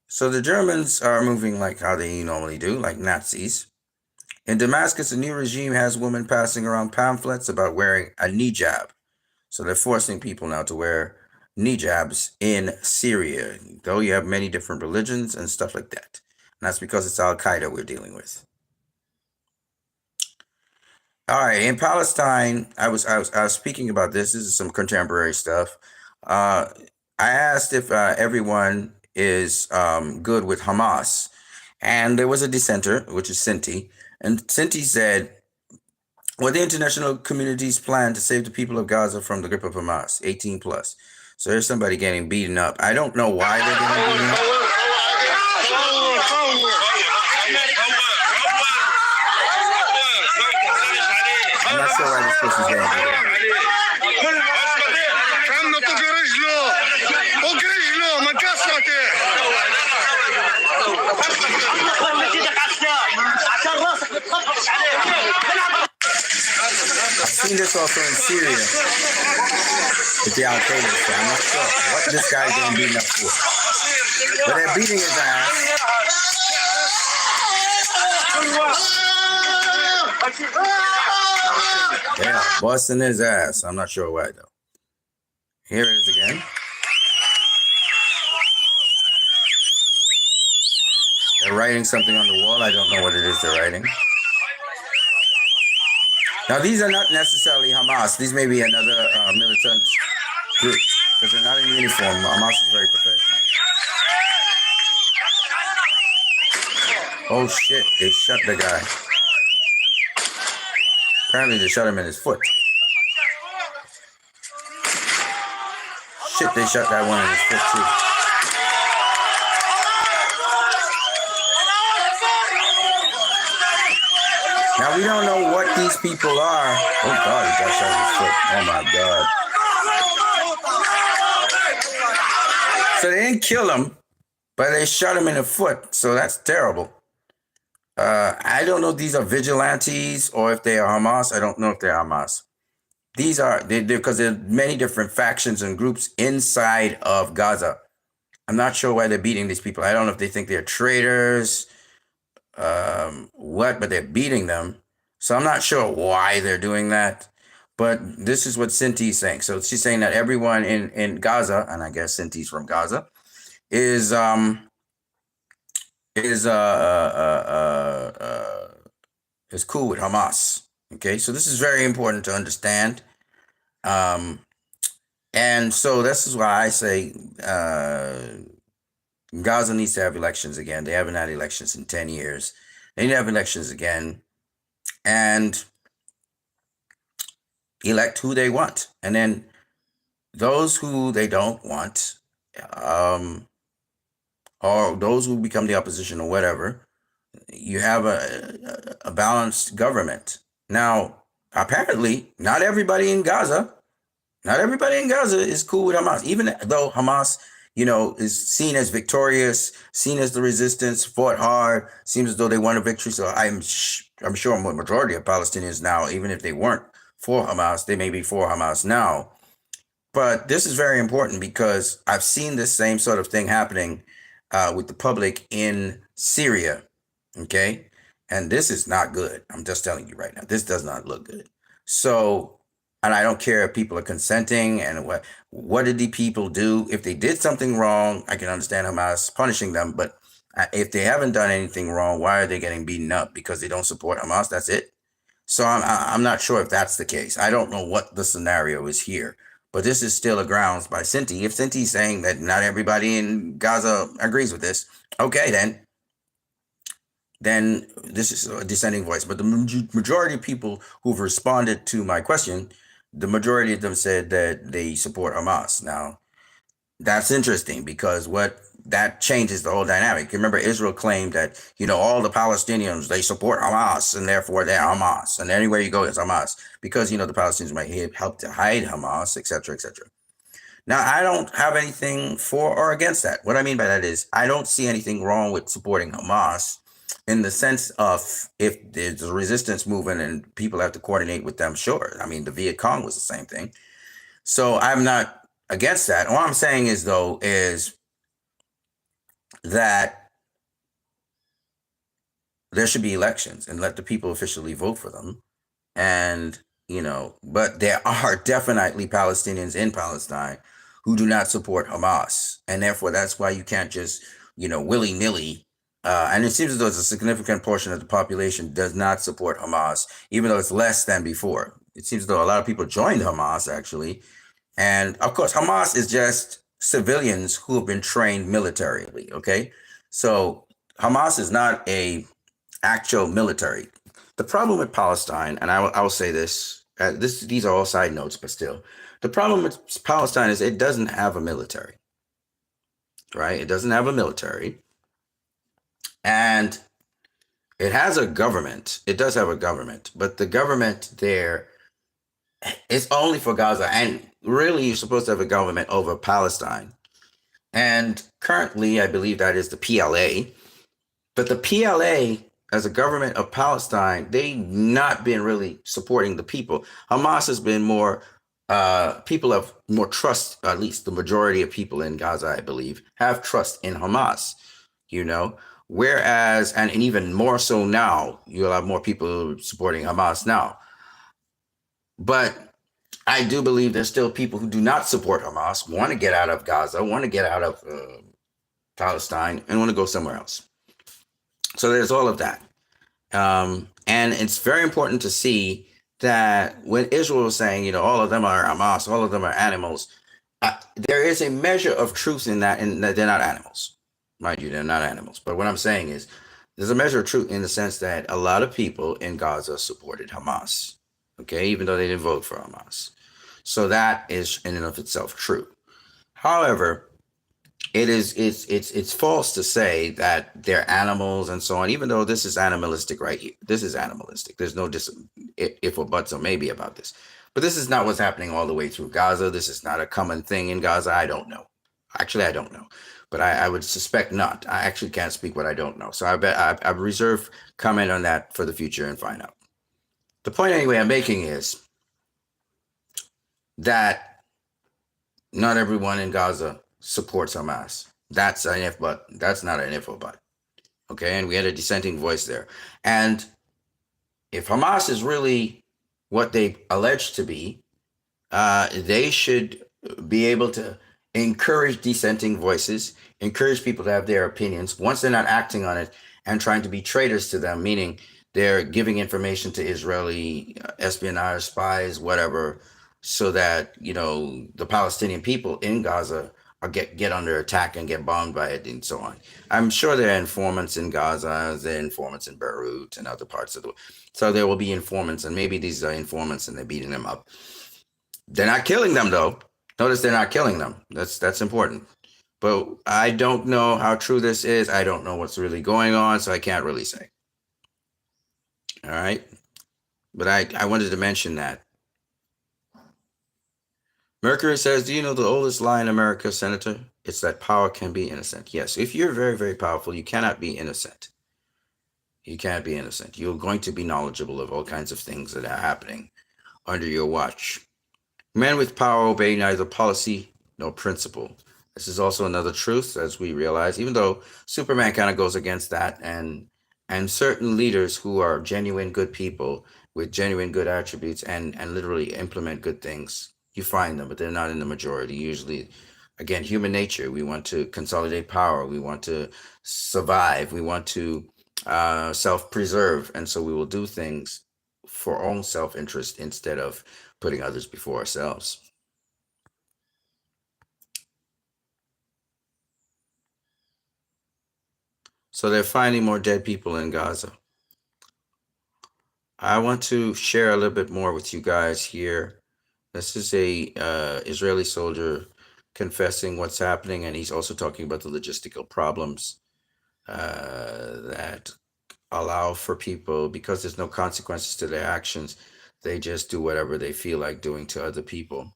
So the Germans are moving like how they normally do, like Nazis. In Damascus, a new regime has women passing around pamphlets about wearing a hijab. So they're forcing people now to wear hijabs in Syria, though you have many different religions and stuff like that. And that's because it's Al-Qaeda we're dealing with. All right, in Palestine, I was speaking about this. This is some contemporary stuff. I asked if everyone is good with Hamas, and there was a dissenter, which is Sinti, and Sinti said, "Well, the international community's plan to save the people of Gaza from the grip of Hamas, 18 plus." So there's somebody getting beaten up. I don't know why they're getting beaten up. I'm not sure why this person's getting beaten up. I've seen this also in Syria with the Al-Qaeda, so I'm not sure what this guy's getting beaten up for. But they're beating his ass. Yeah, busting his ass. I'm not sure why, though. Here it is again. They're writing something on the wall. I don't know what it is they're writing. Now, these are not necessarily Hamas. These may be another militant group because they're not in uniform. Hamas is very professional. Oh, shit. They shot the guy. Apparently, they shot him in his foot. Shit, they shot that one in his foot, too. Now, we don't know what these people are. Oh, God, he got shot in his foot. Oh, my God. So they didn't kill him, but they shot him in the foot. So that's terrible. I don't know if these are vigilantes or if they are Hamas. I don't know if they're Hamas. These are because there are many different factions and groups inside of Gaza. I'm not sure why they're beating these people. I don't know if they think they're traitors, but they're beating them. So I'm not sure why they're doing that. But this is what Sinti's saying. So she's saying that everyone in Gaza, and I guess Sinti's from Gaza, is is uh, uh, uh, uh, is cool with Hamas. Okay, so this is very important to understand. Um, and so this is why I say Gaza needs to have elections again. They haven't had elections in 10 years. They need to have elections again and elect who they want. And then those who they don't want, or those who become the opposition or whatever, you have a balanced government. Now, apparently, not everybody in Gaza is cool with Hamas, even though Hamas, is seen as victorious, seen as the resistance, fought hard, seems as though they won a victory. So I'm sure a majority of Palestinians now, even if they weren't for Hamas, they may be for Hamas now. But this is very important because I've seen this same sort of thing happening with the public in Syria. Okay. And this is not good. I'm just telling you right now. This does not look good. So, and I don't care if people are consenting and what did the people do? If they did something wrong, I can understand Hamas punishing them. But if they haven't done anything wrong, why are they getting beaten up? Because they don't support Hamas? That's it. So I'm not sure if that's the case. I don't know what the scenario is here, but this is still a grounds by Sinti. If Sinti's saying that not everybody in Gaza agrees with this, okay, then this is a dissenting voice. But the majority of people who've responded to my question, the majority of them said that they support Hamas. Now, that's interesting because that changes the whole dynamic. Remember, Israel claimed that, all the Palestinians, they support Hamas and therefore they're Hamas. And anywhere you go, it's Hamas because, the Palestinians might help to hide Hamas, etc., etc. Now, I don't have anything for or against that. What I mean by that is I don't see anything wrong with supporting Hamas in the sense of if there's a resistance movement and people have to coordinate with them, sure. I mean, the Viet Cong was the same thing. So I'm not against that. All I'm saying is that there should be elections and let the people officially vote for them. And, but there are definitely Palestinians in Palestine who do not support Hamas. And therefore, that's why you can't just, willy-nilly. And it seems as though it's a significant portion of the population does not support Hamas, even though it's less than before. It seems as though a lot of people joined Hamas, actually. And of course, Hamas is just civilians who have been trained militarily. Okay. So Hamas is not a actual military. The problem with Palestine, and I will say this, these are all side notes, but still, the problem with Palestine is it doesn't have a military, right? It doesn't have a military. And it has a government. It does have a government, but the government there is only for Gaza. And really, you're supposed to have a government over Palestine. And currently, I believe that is the PLA. But the PLA, as a government of Palestine, they've not been really supporting the people. Hamas has been more, people have more trust, at least the majority of people in Gaza, I believe, have trust in Hamas, Whereas, and even more so now, you'll have more people supporting Hamas now. But I do believe there's still people who do not support Hamas, want to get out of Gaza, want to get out of Palestine, and want to go somewhere else. So there's all of that. And it's very important to see that when Israel is saying, all of them are Hamas, all of them are animals, there is a measure of truth in that, and that they're not animals. Mind you, they're not animals. But what I'm saying is there's a measure of truth in the sense that a lot of people in Gaza supported Hamas, okay, even though they didn't vote for Hamas. So that is in and of itself true. However, it's false to say that they're animals and so on, even though this is animalistic right here. This is animalistic. There's no if or buts or maybe about this. But this is not what's happening all the way through Gaza. This is not a common thing in Gaza. I don't know. Actually, I don't know, but I would suspect not. I actually can't speak what I don't know. So I reserve comment on that for the future and find out. The point anyway I'm making is that not everyone in Gaza supports Hamas. That's an if but. That's not an if or but. Okay, and we had a dissenting voice there. And if Hamas is really what they allege to be, they should be able to encourage dissenting voices, encourage people to have their opinions once they're not acting on it and trying to be traitors to them, meaning they're giving information to Israeli espionage spies, whatever, so that the Palestinian people in Gaza are get under attack and get bombed by it and so on. I'm sure there are informants in Gaza, there are informants in Beirut and other parts of the world. So there will be informants, and maybe these are informants and they're beating them up. They're not killing them though. Notice they're not killing them. That's important. But I don't know how true this is. I don't know what's really going on, so I can't really say. All right. But I wanted to mention that. Mercury says, do you know the oldest lie in America, Senator? It's that power can be innocent. Yes, if you're very, very powerful, you cannot be innocent. You can't be innocent. You're going to be knowledgeable of all kinds of things that are happening under your watch. Men with power obey neither policy nor principle. This is also another truth, as we realize, even though Superman kind of goes against that, and certain leaders who are genuine good people with genuine good attributes and literally implement good things, you find them, but they're not in the majority. Usually, again, human nature. We want to consolidate power. We want to survive. We want to self-preserve, and so we will do things for our own self-interest instead of putting others before ourselves. So they're finding more dead people in Gaza. I want to share a little bit more with you guys here. This is a Israeli soldier confessing what's happening, and he's also talking about the logistical problems that allow for people, because there's no consequences to their actions, they just do whatever they feel like doing to other people.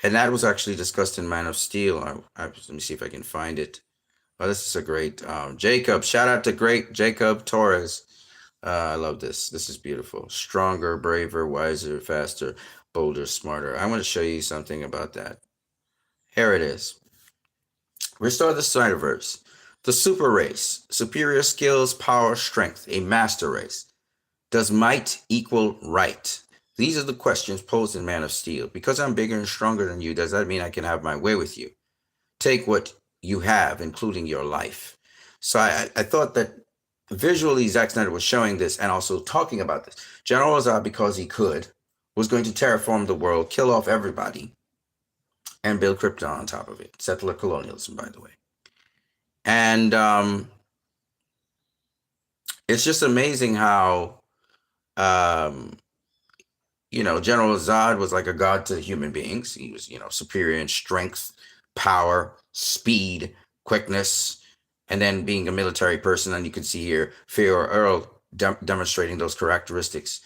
And that was actually discussed in Man of Steel. Let me see if I can find it. Oh, this is a great Jacob. Shout out to great Jacob Torres. I love this. This is beautiful. Stronger, braver, wiser, faster, bolder, smarter. I want to show you something about that. Here it is. Restore the Cyberverse. The super race. Superior skills, power, strength. A master race. Does might equal right? These are the questions posed in Man of Steel. Because I'm bigger and stronger than you, does that mean I can have my way with you? Take what you have, including your life. So I thought that visually Zack Snyder was showing this and also talking about this. General Azad, because he could, was going to terraform the world, kill off everybody, and build Krypton on top of it. Settler colonialism, by the way. And it's just amazing how General Azad was like a god to human beings. He was, superior in strength, power, speed, quickness, and then being a military person. And you can see here Feodor Earl demonstrating those characteristics.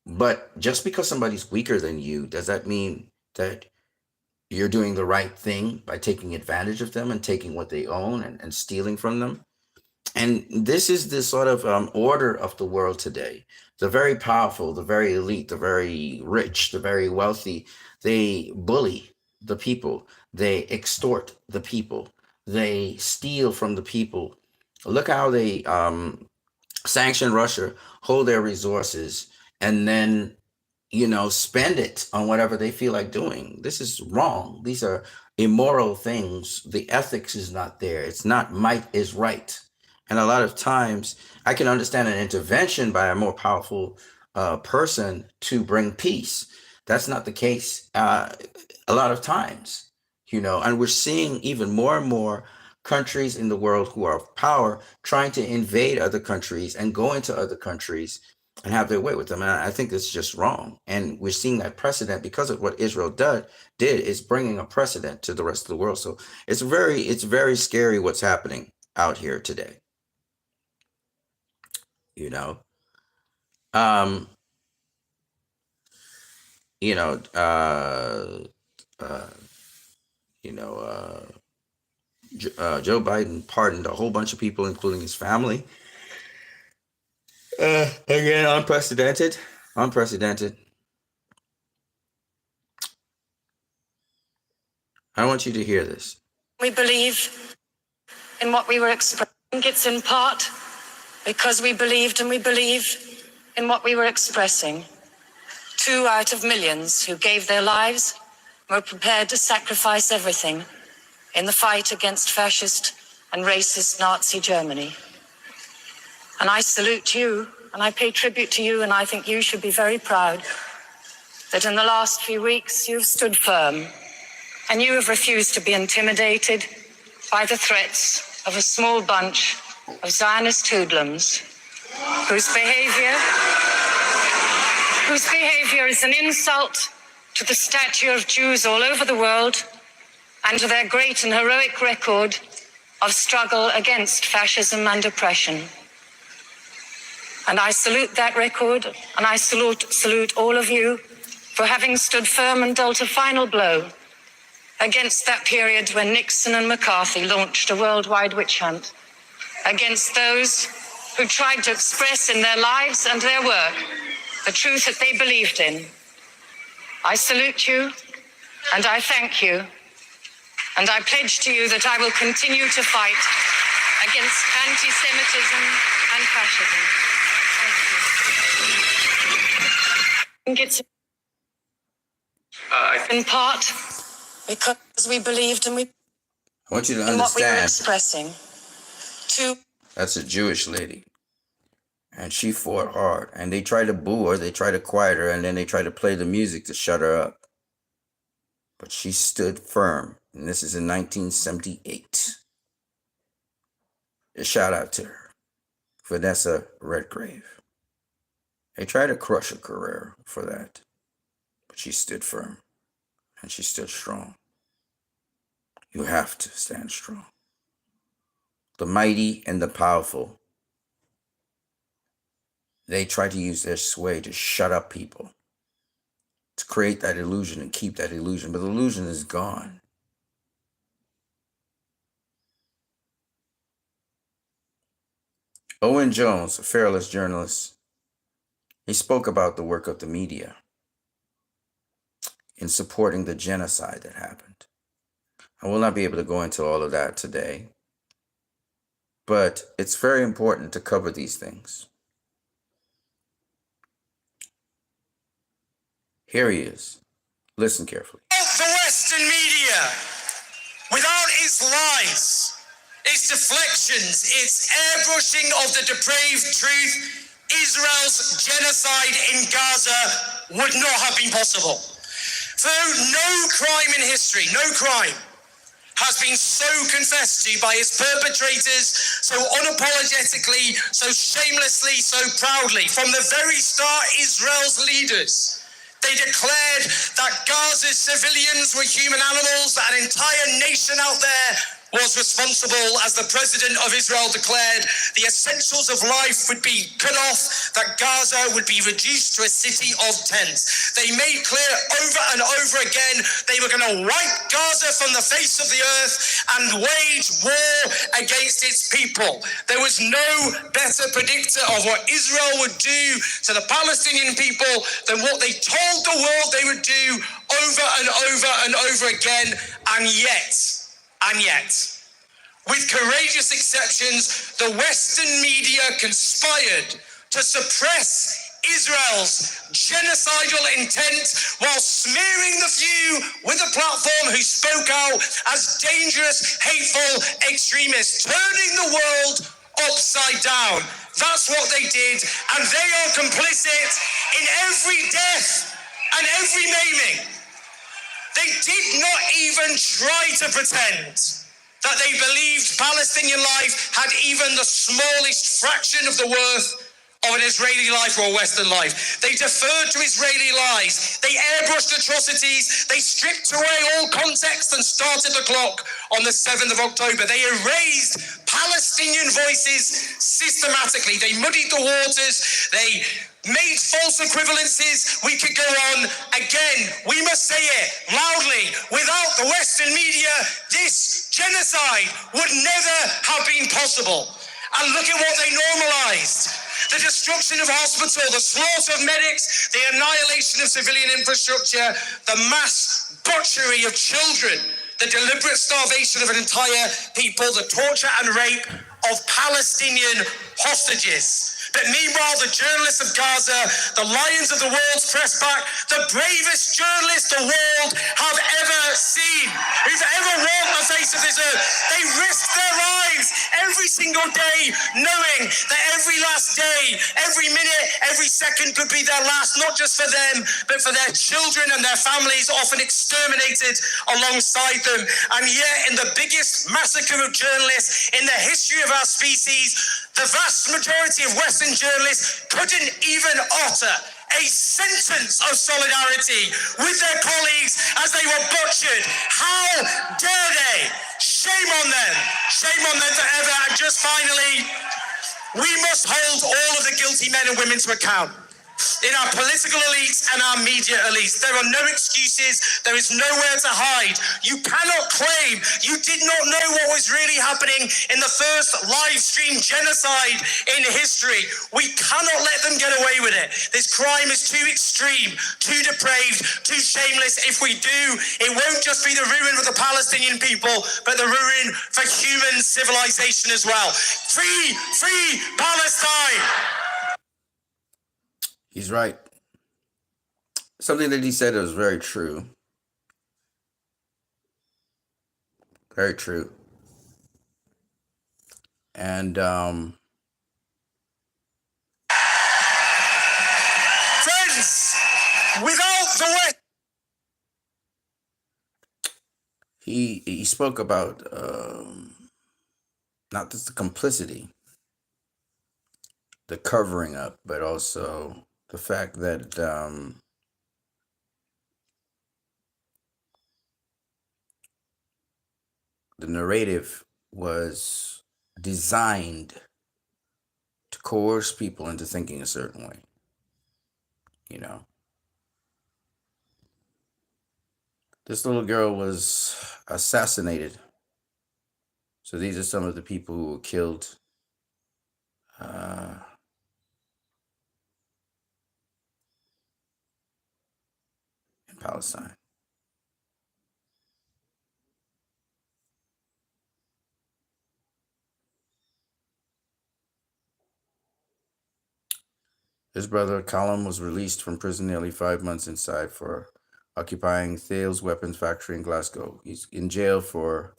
But just because somebody's weaker than you, does that mean that you're doing the right thing by taking advantage of them and taking what they own and stealing from them? And this is the sort of order of the world today. The very powerful, the very elite, the very rich, the very wealthy, they bully the people. They extort the people. They steal from the people. Look how they sanction Russia, hold their resources, and then spend it on whatever they feel like doing. This is wrong. These are immoral things. The ethics is not there. It's not might is right. And a lot of times I can understand an intervention by a more powerful person to bring peace. That's not the case a lot of times, and we're seeing even more and more countries in the world who are of power trying to invade other countries and go into other countries and have their way with them. And I think it's just wrong. And we're seeing that precedent because of what Israel did is bringing a precedent to the rest of the world. So it's very scary what's happening out here today. you know um you know, Joe Biden pardoned a whole bunch of people, including his family. Again, unprecedented. Unprecedented. I want you to hear this. We believe in what we were expressing. It's in part because we believed and we believe in what we were expressing. 2 out of millions who gave their lives were prepared to sacrifice everything in the fight against fascist and racist Nazi Germany. And I salute you, and I pay tribute to you, and I think you should be very proud that in the last few weeks you've stood firm, and you have refused to be intimidated by the threats of a small bunch of Zionist hoodlums whose behavior is an insult to the stature of Jews all over the world and to their great and heroic record of struggle against fascism and oppression. And I salute that record, and I salute all of you for having stood firm and dealt a final blow against that period when Nixon and McCarthy launched a worldwide witch hunt, against those who tried to express in their lives and their work the truth that they believed in. I salute you, and I thank you, and I pledge to you that I will continue to fight against anti-Semitism and fascism. Thank you. It's in part because we believed and we I want you to in what we were understand. expressing. That's a Jewish lady. And she fought hard. And they tried to boo her. They tried to quiet her. And then they tried to play the music to shut her up. But she stood firm. And this is in 1978. A shout out to her. Vanessa Redgrave. They tried to crush her career for that. But she stood firm. And she stood strong. You have to stand strong. The mighty and the powerful, they try to use their sway to shut up people, to create that illusion and keep that illusion, but the illusion is gone. Owen Jones, a fearless journalist, he spoke about the work of the media in supporting the genocide that happened. I will not be able to go into all of that today, but it's very important to cover these things. Here he is. Listen carefully. The Western media, without its lies, its deflections, its airbrushing of the depraved truth, Israel's genocide in Gaza would not have been possible. For no crime in history, no crime, has been so confessed to by its perpetrators so unapologetically, so shamelessly, so proudly. From the very start, Israel's leaders, they declared that Gaza's civilians were human animals, that an entire nation out there was responsible. As the president of Israel declared, the essentials of life would be cut off, that Gaza would be reduced to a city of tents. They made clear over and over again they were going to wipe Gaza from the face of the earth and wage war against its people. There was no better predictor of what Israel would do to the Palestinian people than what they told the world they would do over and over and over again. And yet, with courageous exceptions, the Western media conspired to suppress Israel's genocidal intent while smearing the few with a platform who spoke out as dangerous, hateful extremists, turning the world upside down. That's what they did, and they are complicit in every death and every maiming. They did not even try to pretend that they believed Palestinian life had even the smallest fraction of the worth of an Israeli life or a Western life. They deferred to Israeli lies. They airbrushed atrocities. They stripped away all context and started the clock on the 7th of October. They erased Palestinian voices systematically. They muddied the waters. They made false equivalences. We could go on. Again, we must say it loudly. Without the Western media, this genocide would never have been possible. And look at what they normalized. The destruction of hospitals, the slaughter of medics, the annihilation of civilian infrastructure, the mass butchery of children, the deliberate starvation of an entire people, the torture and rape of Palestinian hostages. But meanwhile, the journalists of Gaza, the lions of the world's press back, the bravest journalists the world have ever seen, who've ever walked the face of this earth, they risk their lives every single day, knowing that every last day, every minute, every second could be their last, not just for them, but for their children and their families, often exterminated alongside them. And yet, in the biggest massacre of journalists in the history of our species, the vast majority of Western journalists couldn't even utter a sentence of solidarity with their colleagues as they were butchered. How dare they? Shame on them. Shame on them forever. And just finally, we must hold all of the guilty men and women to account. In our political elites and our media elites, there are no excuses. There is nowhere to hide. You cannot claim you did not know what was really happening in the first live stream genocide in history. We cannot let them get away with it. This crime is too extreme, too depraved, too shameless. If we do, it won't just be the ruin of the Palestinian people, but the ruin for human civilization as well. Free, free Palestine! He's right. Something that he said was very true. Very true. And friends, without the West, he spoke about not just the complicity, the covering up, but also the fact that the narrative was designed to coerce people into thinking a certain way. You know, this little girl was assassinated. So these are some of the people who were killed in Palestine. His brother, Callum, was released from prison nearly 5 months inside for occupying Thales Weapons Factory in Glasgow. He's in jail for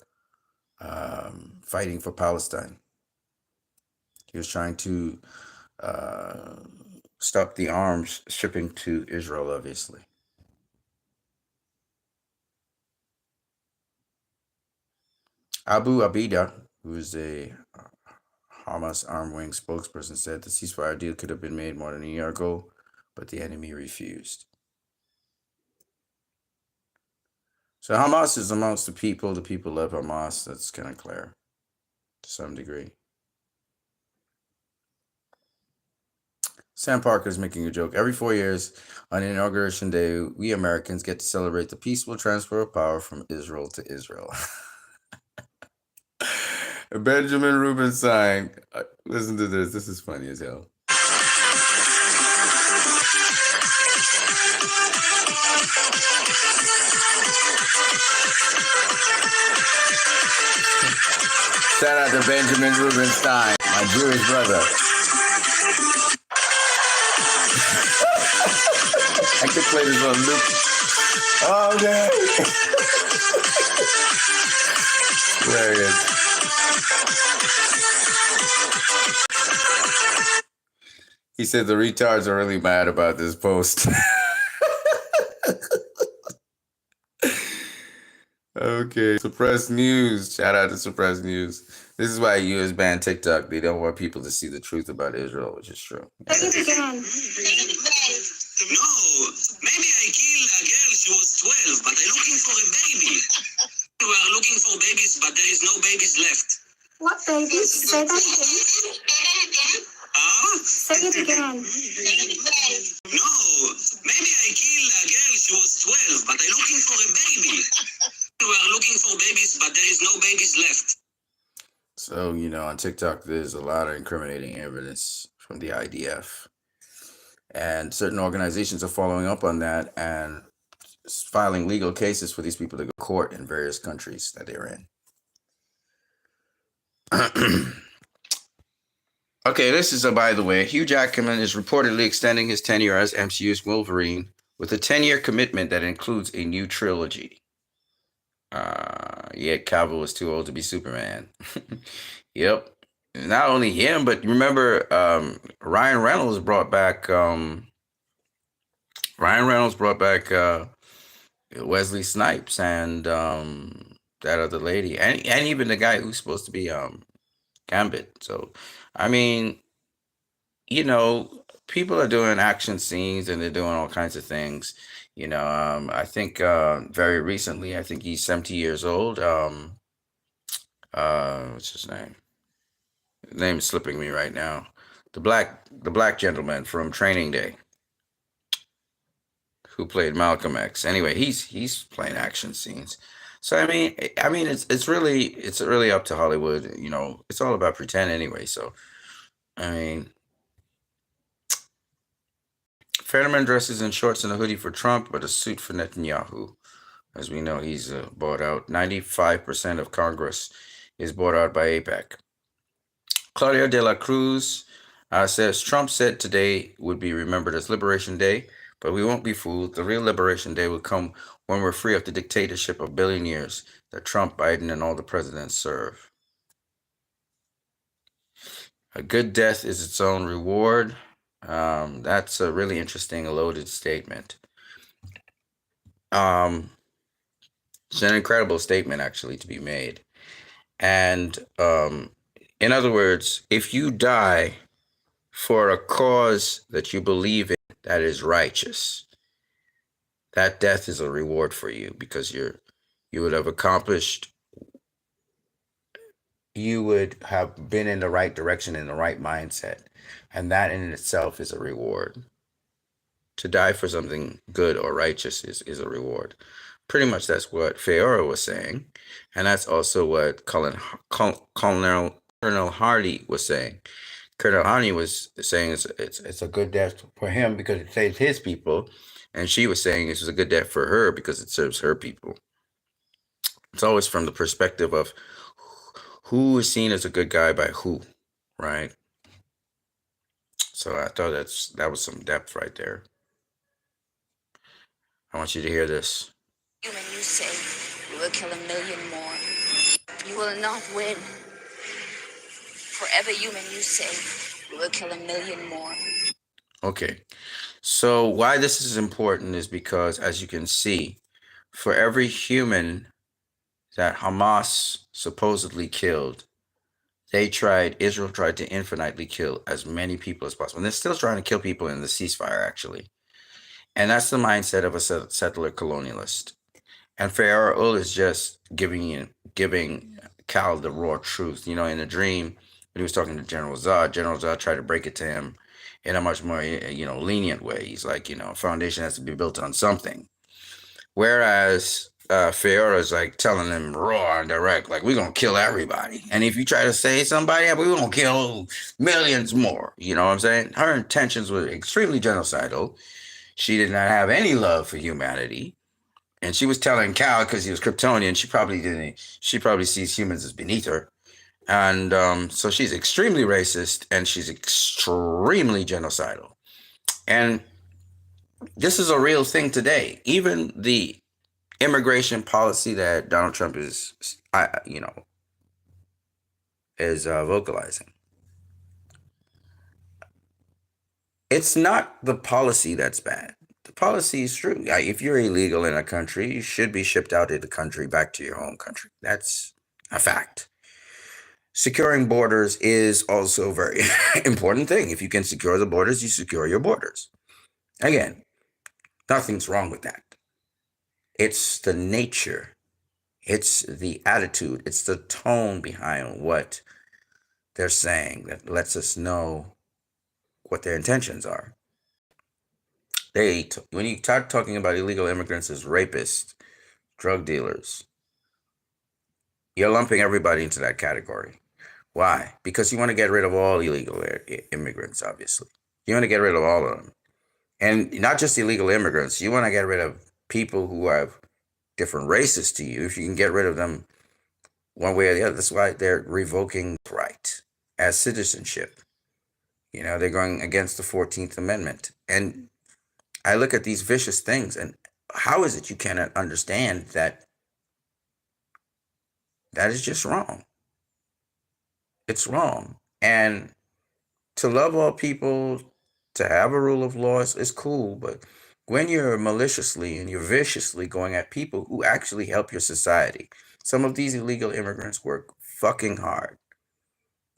fighting for Palestine. He was trying to stop the arms shipping to Israel, obviously. Abu Abida, who is a Hamas armed wing spokesperson, said the ceasefire deal could have been made more than a year ago, but the enemy refused. So Hamas is amongst the people love Hamas. That's kind of clear to some degree. Sam Parker is making a joke. Every 4 years on Inauguration Day, we Americans get to celebrate the peaceful transfer of power from Israel to Israel. Benjamin Rubenstein. Listen to this. This is funny as hell. Shout out to Benjamin Rubenstein, my Jewish brother. I could play this on loop. Oh, man. Hilarious. He said the retards are really mad about this post. Okay. Suppressed News. Shout out to Suppressed News. This is why US banned TikTok. They don't want people to see the truth about Israel, which is true. No, maybe I killed a girl, she was 12, but I'm looking for a baby. We are looking for babies, but there is no babies left. What baby? Say that again. Say it again. No, maybe I kill a girl, she was 12, but I'm looking for a baby. We are looking for babies, but there is no babies left. So, on TikTok, there's a lot of incriminating evidence from the IDF. And certain organizations are following up on that and filing legal cases for these people to go to court in various countries that they're in. Okay, this is by the way, Hugh Jackman is reportedly extending his tenure as MCU's Wolverine with a 10-year commitment that includes a new trilogy. Yet Cavill was too old to be Superman. Yep. Not only him, but remember, Ryan Reynolds brought back Wesley Snipes and that other lady, and even the guy who's supposed to be Gambit. So, I mean, people are doing action scenes and they're doing all kinds of things. I think very recently, I think he's 70 years old. What's his name? His name is slipping me right now. The black gentleman from Training Day, who played Malcolm X. Anyway, he's playing action scenes. So I mean, it's really up to Hollywood. It's all about pretend anyway. So I mean, Fetterman dresses in shorts and a hoodie for Trump, but a suit for Netanyahu. As we know, he's bought out. 95% of Congress is bought out by AIPAC. Claudia de la Cruz says Trump said today would be remembered as Liberation Day, but we won't be fooled. The real Liberation Day will come when we're free of the dictatorship of billionaires that Trump, Biden, and all the presidents serve. A good death is its own reward. That's a really interesting, loaded statement. It's an incredible statement, actually, to be made. And in other words, if you die for a cause that you believe in that is righteous, that death is a reward for you, because you would have accomplished, you would have been in the right direction, in the right mindset. And that in itself is a reward. To die for something good or righteous is a reward. Pretty much that's what Feora was saying. And that's also what Colonel Hardy was saying. Colonel Hardy was saying it's a good death for him because it saves his people. And she was saying it's a good death for her because it serves her people. It's always from the perspective of who is seen as a good guy by who, right? So I thought that was some depth right there. I want you to hear this. When you say you will kill 1 million more, you will not win. For every human you say, you will kill 1 million more. Okay, so why this is important is because, as you can see, for every human that Hamas supposedly killed, Israel tried to infinitely kill as many people as possible. And they're still trying to kill people in the ceasefire, actually. And that's the mindset of a settler colonialist. And Pharaoh is just giving Cal the raw truth. In a dream, when he was talking to General Zod tried to break it to him in a much more, lenient way. He's like, a foundation has to be built on something. Whereas Pharaoh is like telling him raw and direct, like, we're going to kill everybody. And if you try to say somebody, we're going to kill millions more. You know what I'm saying? Her intentions were extremely genocidal. She did not have any love for humanity. And she was telling Cal, because he was Kryptonian, she probably sees humans as beneath her. And so she's extremely racist and she's extremely genocidal. And this is a real thing today. Even the immigration policy that Donald Trump is vocalizing. It's not the policy that's bad. The policy is true. If you're illegal in a country, you should be shipped out of the country back to your home country. That's a fact. Securing borders is also a very important thing. If you can secure the borders, you secure your borders. Again, nothing's wrong with that. It's the nature. It's the attitude. It's the tone behind what they're saying that lets us know what their intentions are. When you start talking about illegal immigrants as rapists, drug dealers, you're lumping everybody into that category. Why? Because you want to get rid of all illegal immigrants, obviously. You want to get rid of all of them. And not just illegal immigrants. You want to get rid of people who have different races to you. If you can get rid of them one way or the other, that's why they're revoking right as citizenship. They're going against the 14th Amendment. And I look at these vicious things, and how is it you cannot understand that that is just wrong? It's wrong. And to love all people, to have a rule of law is cool, but when you're maliciously and you're viciously going at people who actually help your society, some of these illegal immigrants work fucking hard.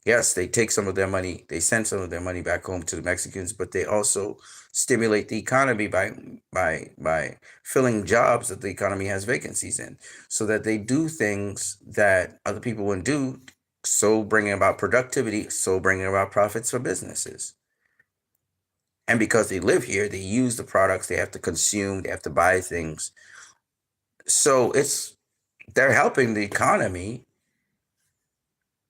Yes, they take some of their money, they send some of their money back home to the Mexicans, but they also stimulate the economy by filling jobs that the economy has vacancies in, so that they do things that other people wouldn't do, so bringing about productivity, so bringing about profits for businesses. And because they live here, they use the products, they have to consume, they have to buy things. So they're helping the economy.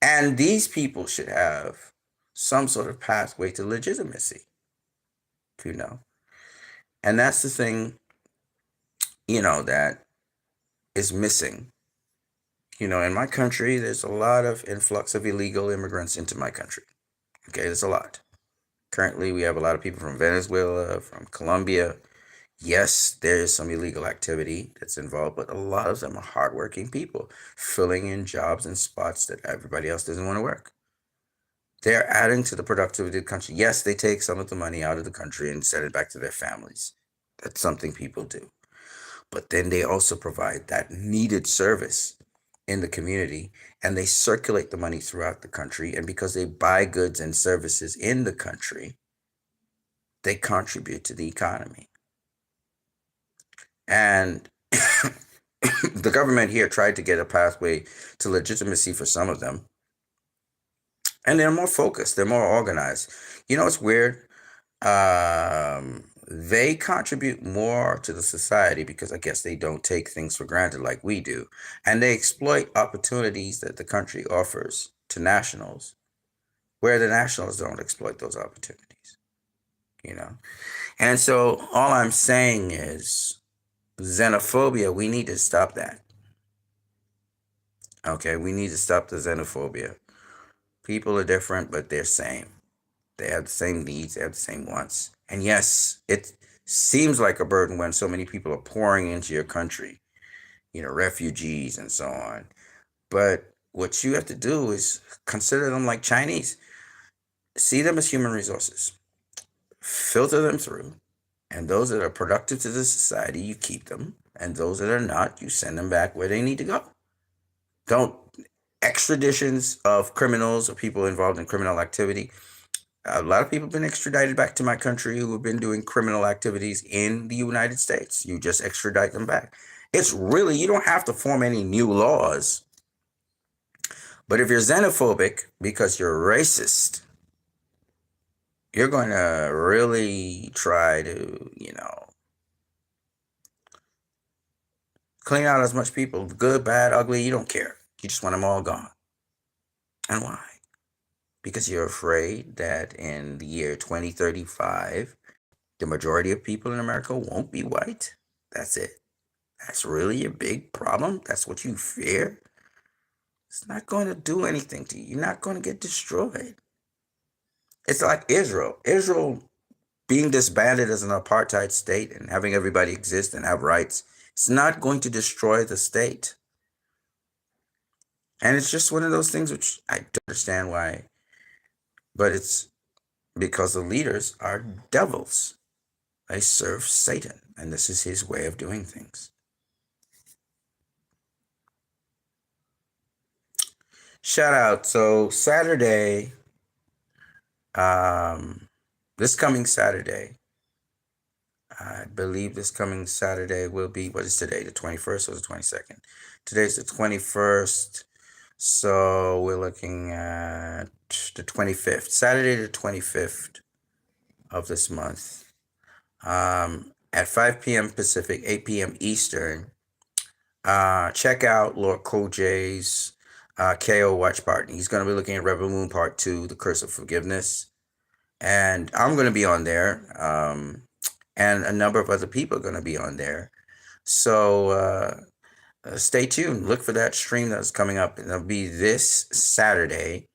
And these people should have some sort of pathway to legitimacy, And that's the thing, that is missing. In my country, there's a lot of influx of illegal immigrants into my country. Okay, there's a lot. Currently, we have a lot of people from Venezuela, from Colombia. Yes, there is some illegal activity that's involved, but a lot of them are hardworking people filling in jobs and spots that everybody else doesn't want to work. They're adding to the productivity of the country. Yes, they take some of the money out of the country and send it back to their families. That's something people do. But then they also provide that needed service in the community, and they circulate the money throughout the country. And because they buy goods and services in the country, they contribute to the economy. And the government here tried to get a pathway to legitimacy for some of them. And they're more focused. They're more organized. It's weird. They contribute more to the society because I guess they don't take things for granted like we do. And they exploit opportunities that the country offers to nationals, where the nationals don't exploit those opportunities. And so all I'm saying is xenophobia, we need to stop that. Okay, we need to stop the xenophobia. People are different, but they're same. They have the same needs, they have the same wants. And yes, it seems like a burden when so many people are pouring into your country, refugees and so on. But what you have to do is consider them like Chinese. See them as human resources. Filter them through. And those that are productive to the society, you keep them. And those that are not, you send them back where they need to go. Don't extraditions of criminals or people involved in criminal activity. A lot of people have been extradited back to my country who have been doing criminal activities in the United States. You just extradite them back. It's really, you don't have to form any new laws. But if you're xenophobic because you're racist, you're going to really try to, clean out as much people, good, bad, ugly, you don't care. You just want them all gone. And why? Because you're afraid that in the year 2035, the majority of people in America won't be white. That's it. That's really your big problem. That's what you fear. It's not going to do anything to you. You're not going to get destroyed. It's like Israel. Israel being disbanded as an apartheid state and having everybody exist and have rights, it's not going to destroy the state. And it's just one of those things which I don't understand why. But it's because the leaders are devils. They serve Satan, and this is his way of doing things. Shout out. So Saturday, this coming Saturday, I believe this coming Saturday will be, what is today, the 21st or the 22nd? Today's the 21st. So we're looking at the 25th, Saturday the 25th of this month, at 5 p.m. Pacific, 8 p.m. Eastern. Check out Lord Cool J's KO Watch Party. He's going to be looking at Rebel Moon Part 2, The Curse of Forgiveness. And I'm going to be on there. And a number of other people are going to be on there. So stay tuned. Look for that stream that's coming up. It'll be this Saturday,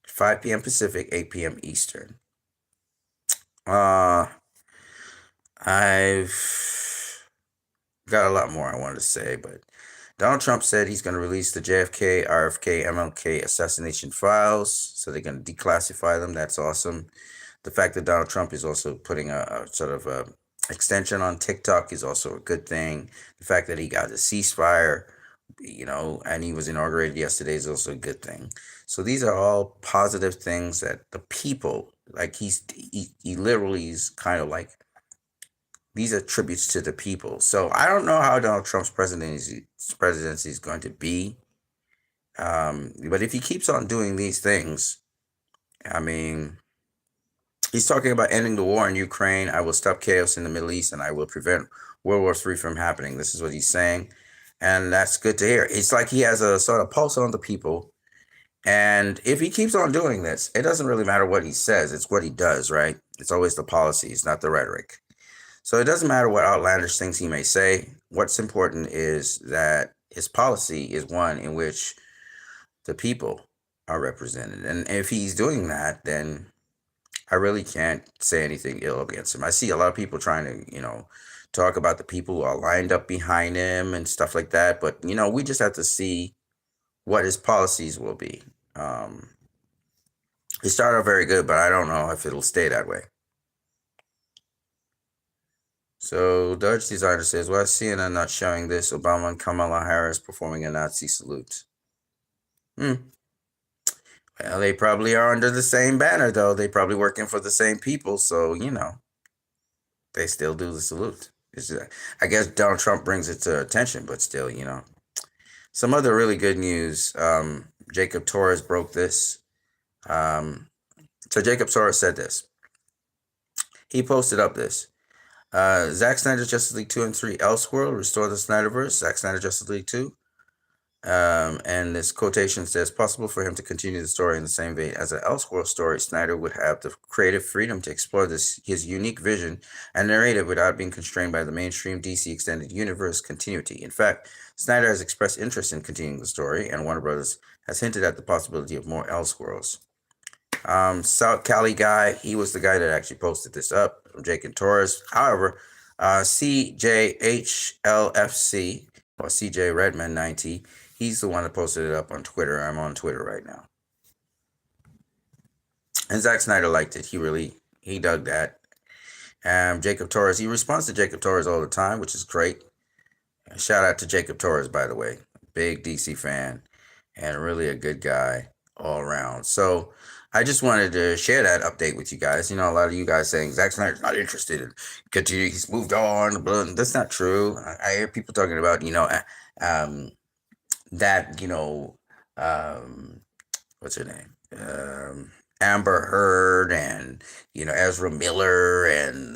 5 p.m. Pacific, 8 p.m. Eastern. I've got a lot more I wanted to say, but Donald Trump said he's going to release the JFK, RFK, MLK assassination files. So they're going to declassify them. That's awesome. The fact that Donald Trump is also putting a sort of a extension on TikTok is also a good thing. The fact that he got a ceasefire, and he was inaugurated yesterday is also a good thing. So these are all positive things that the people, like he literally is kind of like, these are tributes to the people. So I don't know how Donald Trump's presidency is going to be. But if he keeps on doing these things, I mean, he's talking about ending the war in Ukraine. I will stop chaos in the Middle East, and I will prevent World War III from happening. This is what he's saying. And that's good to hear. It's like he has a sort of pulse on the people. And if he keeps on doing this, it doesn't really matter what he says. It's what he does, right? It's always the policies, not the rhetoric. So it doesn't matter what outlandish things he may say. What's important is that his policy is one in which the people are represented. And if he's doing that, then I really can't say anything ill against him. I see a lot of people trying to, talk about the people who are lined up behind him and stuff like that. But, we just have to see what his policies will be. He started out very good, but I don't know if it'll stay that way. So Dutch Designer says, why is CNN not showing this? Obama and Kamala Harris performing a Nazi salute. Well, they probably are under the same banner, though. They probably working for the same people. So, they still do the salute. I guess Donald Trump brings it to attention, but still, Some other really good news. Jacob Torres broke this. So Jacob Torres said this. He posted up this. Zack Snyder's Justice League 2 and 3 Elseworld, restore the Snyderverse, Zack Snyder Justice League 2. And this quotation says, possible for him to continue the story in the same vein as an Elseworld story, Snyder would have the creative freedom to explore his unique vision and narrative without being constrained by the mainstream DC Extended Universe continuity. In fact, Snyder has expressed interest in continuing the story, and Warner Brothers has hinted at the possibility of more Elseworlds. South Cali guy, he was the guy that actually posted this up from Jake and Torres. However, CJHLFC, or CJ Redman 90, he's the one that posted it up on Twitter. I'm on Twitter right now. And Zack Snyder liked it. He dug that. Jacob Torres, he responds to Jacob Torres all the time, which is great. Shout out to Jacob Torres, by the way. Big DC fan and really a good guy all around. So I just wanted to share that update with you guys. A lot of you guys saying Zack Snyder's not interested in continue. He's moved on. That's not true. I hear people talking about, what's her name? Amber Heard and, Ezra Miller and,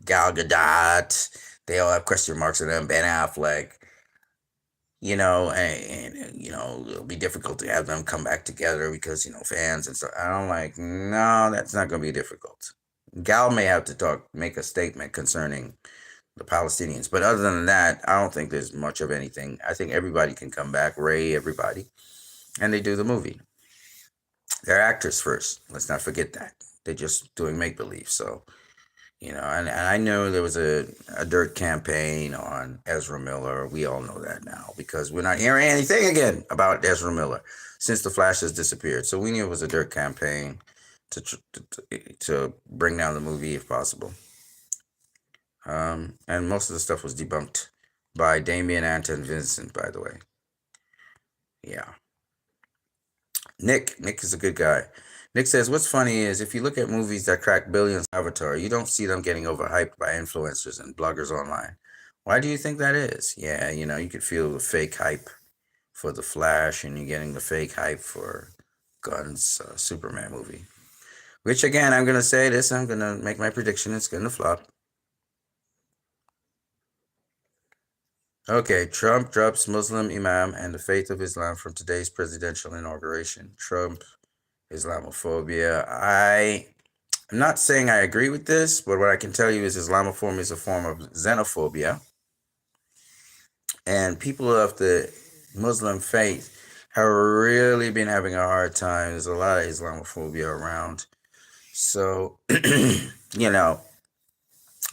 Gal Gadot. They all have question marks on them. Ben Affleck. And it'll be difficult to have them come back together because, fans and stuff. I'm like, no, that's not going to be difficult. Gal may have to make a statement concerning the Palestinians. But other than that, I don't think there's much of anything. I think everybody can come back, Ray, everybody. And they do the movie. They're actors first. Let's not forget that. They're just doing make-believe. So, and I know there was a dirt campaign on Ezra Miller. We all know that now because we're not hearing anything again about Ezra Miller since The Flash has disappeared. So we knew it was a dirt campaign to bring down the movie if possible. And most of the stuff was debunked by Damien Anton Vincent, by the way. Yeah. Nick is a good guy. Nick says, what's funny is if you look at movies that crack billions Avatar, you don't see them getting overhyped by influencers and bloggers online. Why do you think that is? Yeah, you could feel the fake hype for the Flash, and you're getting the fake hype for Gunn's Superman movie. Which again, I'm gonna say this. I'm gonna make my prediction. It's gonna flop. Okay, Trump drops Muslim imam and the faith of Islam from today's presidential inauguration. Trump, Islamophobia. I'm not saying I agree with this, but what I can tell you is Islamophobia is a form of xenophobia. And people of the Muslim faith have really been having a hard time. There's a lot of Islamophobia around. So, you know,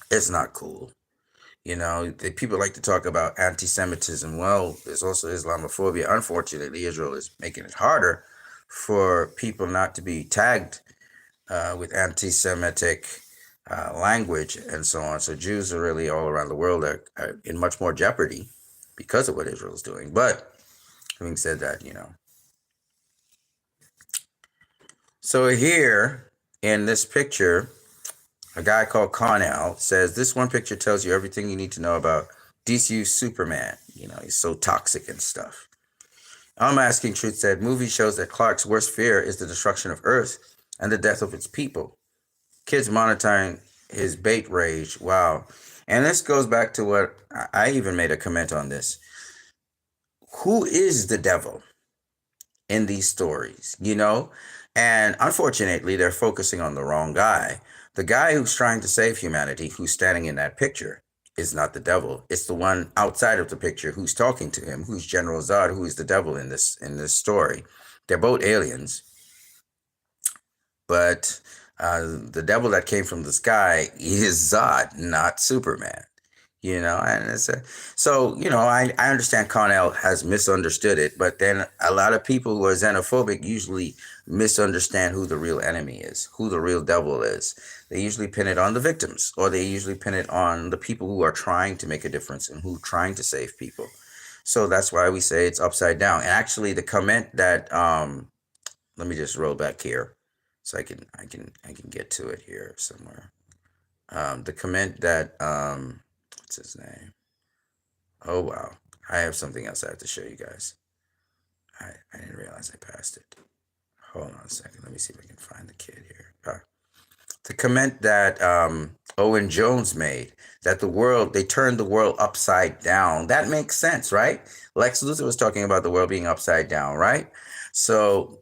it's not cool. You know, people like to talk about anti-Semitism. Well, there's also Islamophobia. Unfortunately, Israel is making it harder for people not to be tagged with anti-Semitic language and so on. So Jews are really all around the world are in much more jeopardy because of what Israel is doing. But having said that, you know. So here in this picture, a guy called Connell says, this one picture tells you everything you need to know about DCU Superman. You know, he's so toxic and stuff. I'm Asking Truth said, movie shows that Clark's worst fear is the destruction of Earth and the death of its people. Kids monitoring his bait rage. Wow. And this goes back to what I even made a comment on this. Who is the devil in these stories, you know? And unfortunately, they're focusing on the wrong guy. The guy who's trying to save humanity, who's standing in that picture, is not the devil. It's the one outside of the picture who's talking to him, who's General Zod, who is the devil in this story. They're both aliens, but the devil that came from the sky is Zod, not Superman. You know, and it's so, you know, I understand Connell has misunderstood it, but then a lot of people who are xenophobic usually misunderstand who the real enemy is, who the real devil is. They usually pin it on the victims, or they usually pin it on the people who are trying to make a difference and who are trying to save people. So that's why we say it's upside down. And actually the comment that let me just roll back here so I can get to it here somewhere. The comment that what's his name? Oh, wow. I have something else I have to show you guys. I didn't realize I passed it. Hold on a second. Let me see if I can find the kid here. The comment that Owen Jones made, that they turned the world upside down. That makes sense, right? Lex Luther was talking about the world being upside down, right? So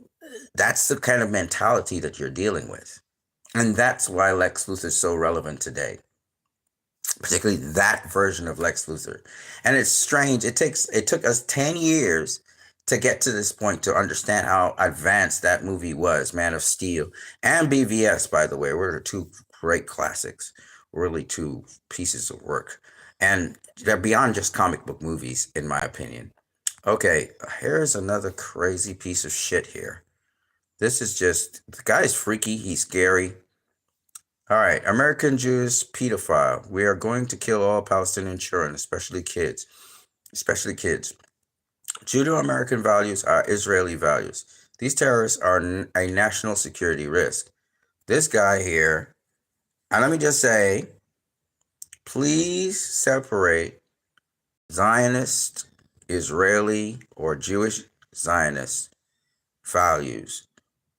that's the kind of mentality that you're dealing with. And that's why Lex Luthor is so relevant today. Particularly that version of Lex Luthor. And it's strange. It took us 10 years to get to this point to understand how advanced that movie was, Man of Steel. And BVS, by the way, were the two great classics. Really two pieces of work. And they're beyond just comic book movies, in my opinion. Okay, here's another crazy piece of shit here. This is just, the guy's freaky. He's scary. All right, American Jews pedophile. We are going to kill all Palestinian children, especially kids. Judeo-American values are Israeli values. These terrorists are a national security risk. This guy here, and let me just say, please separate Zionist, Israeli, or Jewish Zionist values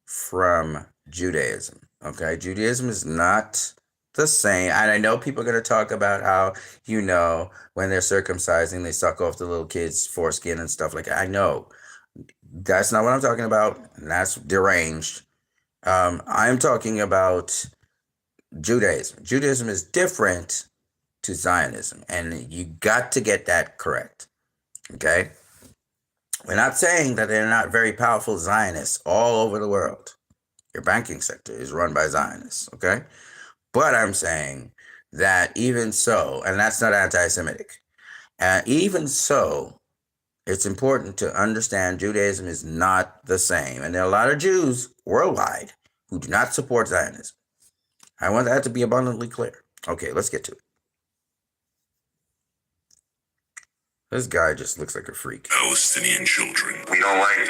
from Judaism. Okay, Judaism is not the same. And I know people are going to talk about how, you know, when they're circumcising, they suck off the little kids' foreskin and stuff like that. I know. That's not what I'm talking about. And that's deranged. I'm talking about Judaism. Judaism is different to Zionism. And you got to get that correct. Okay? We're not saying that they're not very powerful Zionists all over the world. Your banking sector is run by Zionists, okay? But I'm saying that even so, and that's not anti-Semitic, even so, it's important to understand Judaism is not the same. And there are a lot of Jews worldwide who do not support Zionism. I want that to be abundantly clear. Okay, let's get to it. This guy just looks like a freak. Palestinian children. We don't like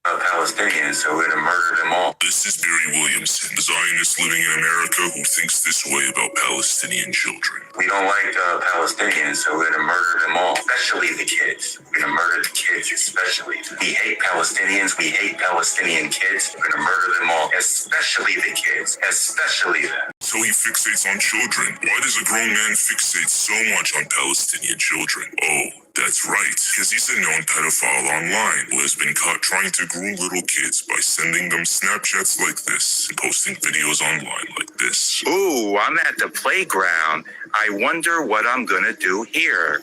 Palestinians, so we're going to murder them all. This is Barry Williamson, a Zionist living in America who thinks this way about Palestinian children. We don't like Palestinians, so we're going to murder them all. Especially especially the kids. We're gonna murder the kids, especially. We hate Palestinians. We hate Palestinian kids. We're gonna murder them all, especially the kids, especially them. So he fixates on children. Why does a grown man fixate so much on Palestinian children? Oh, that's right, because he's a known pedophile online who has been caught trying to groom little kids by sending them Snapchats like this and posting videos online like this. Ooh, I'm at the playground. I wonder what I'm gonna do here.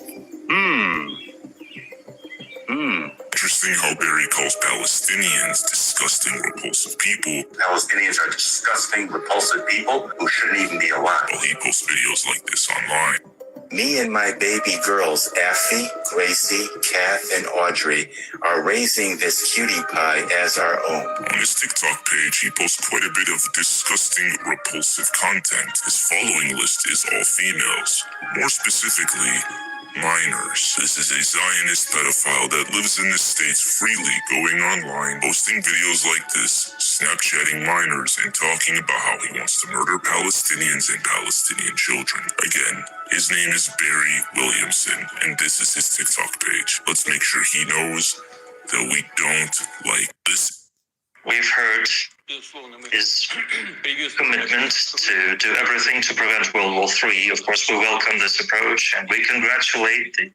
Interesting how Barry calls Palestinians disgusting, repulsive people, Palestinians are disgusting, repulsive people who shouldn't even be alive. while he posts videos like this online. Me and my baby girls, Effie, Gracie, Kath, and Audrey, are raising this cutie pie as our own. On his TikTok page, he posts quite a bit of disgusting, repulsive content. His following list is all females. More specifically, minors. This is a Zionist pedophile that lives in the States freely, going online, posting videos like this, Snapchatting minors, and talking about how he wants to murder Palestinians and Palestinian children. Again, his name is Barry Williamson, and this is his TikTok page. Let's make sure he knows that we don't like this. We've heard his commitment to do everything to prevent World War III. Of course, we welcome this approach, and we congratulate the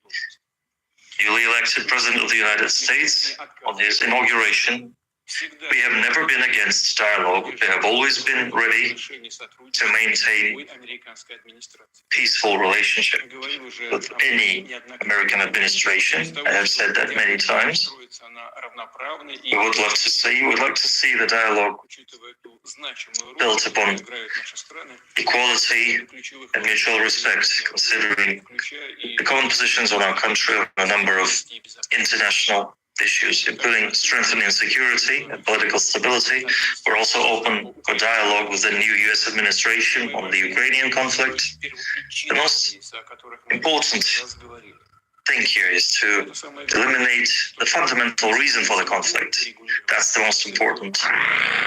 newly elected President of the United States on his inauguration. We have never been against dialogue. We have always been ready to maintain peaceful relationship with any American administration. I have said that many times. We would love to see the dialogue built upon equality and mutual respect, considering the common positions on our country on a number of international issues, including strengthening security and political stability. We're also open for dialogue with the new U.S. administration on the Ukrainian conflict. The most important thing here is to eliminate the fundamental reason for the conflict. That's the most important.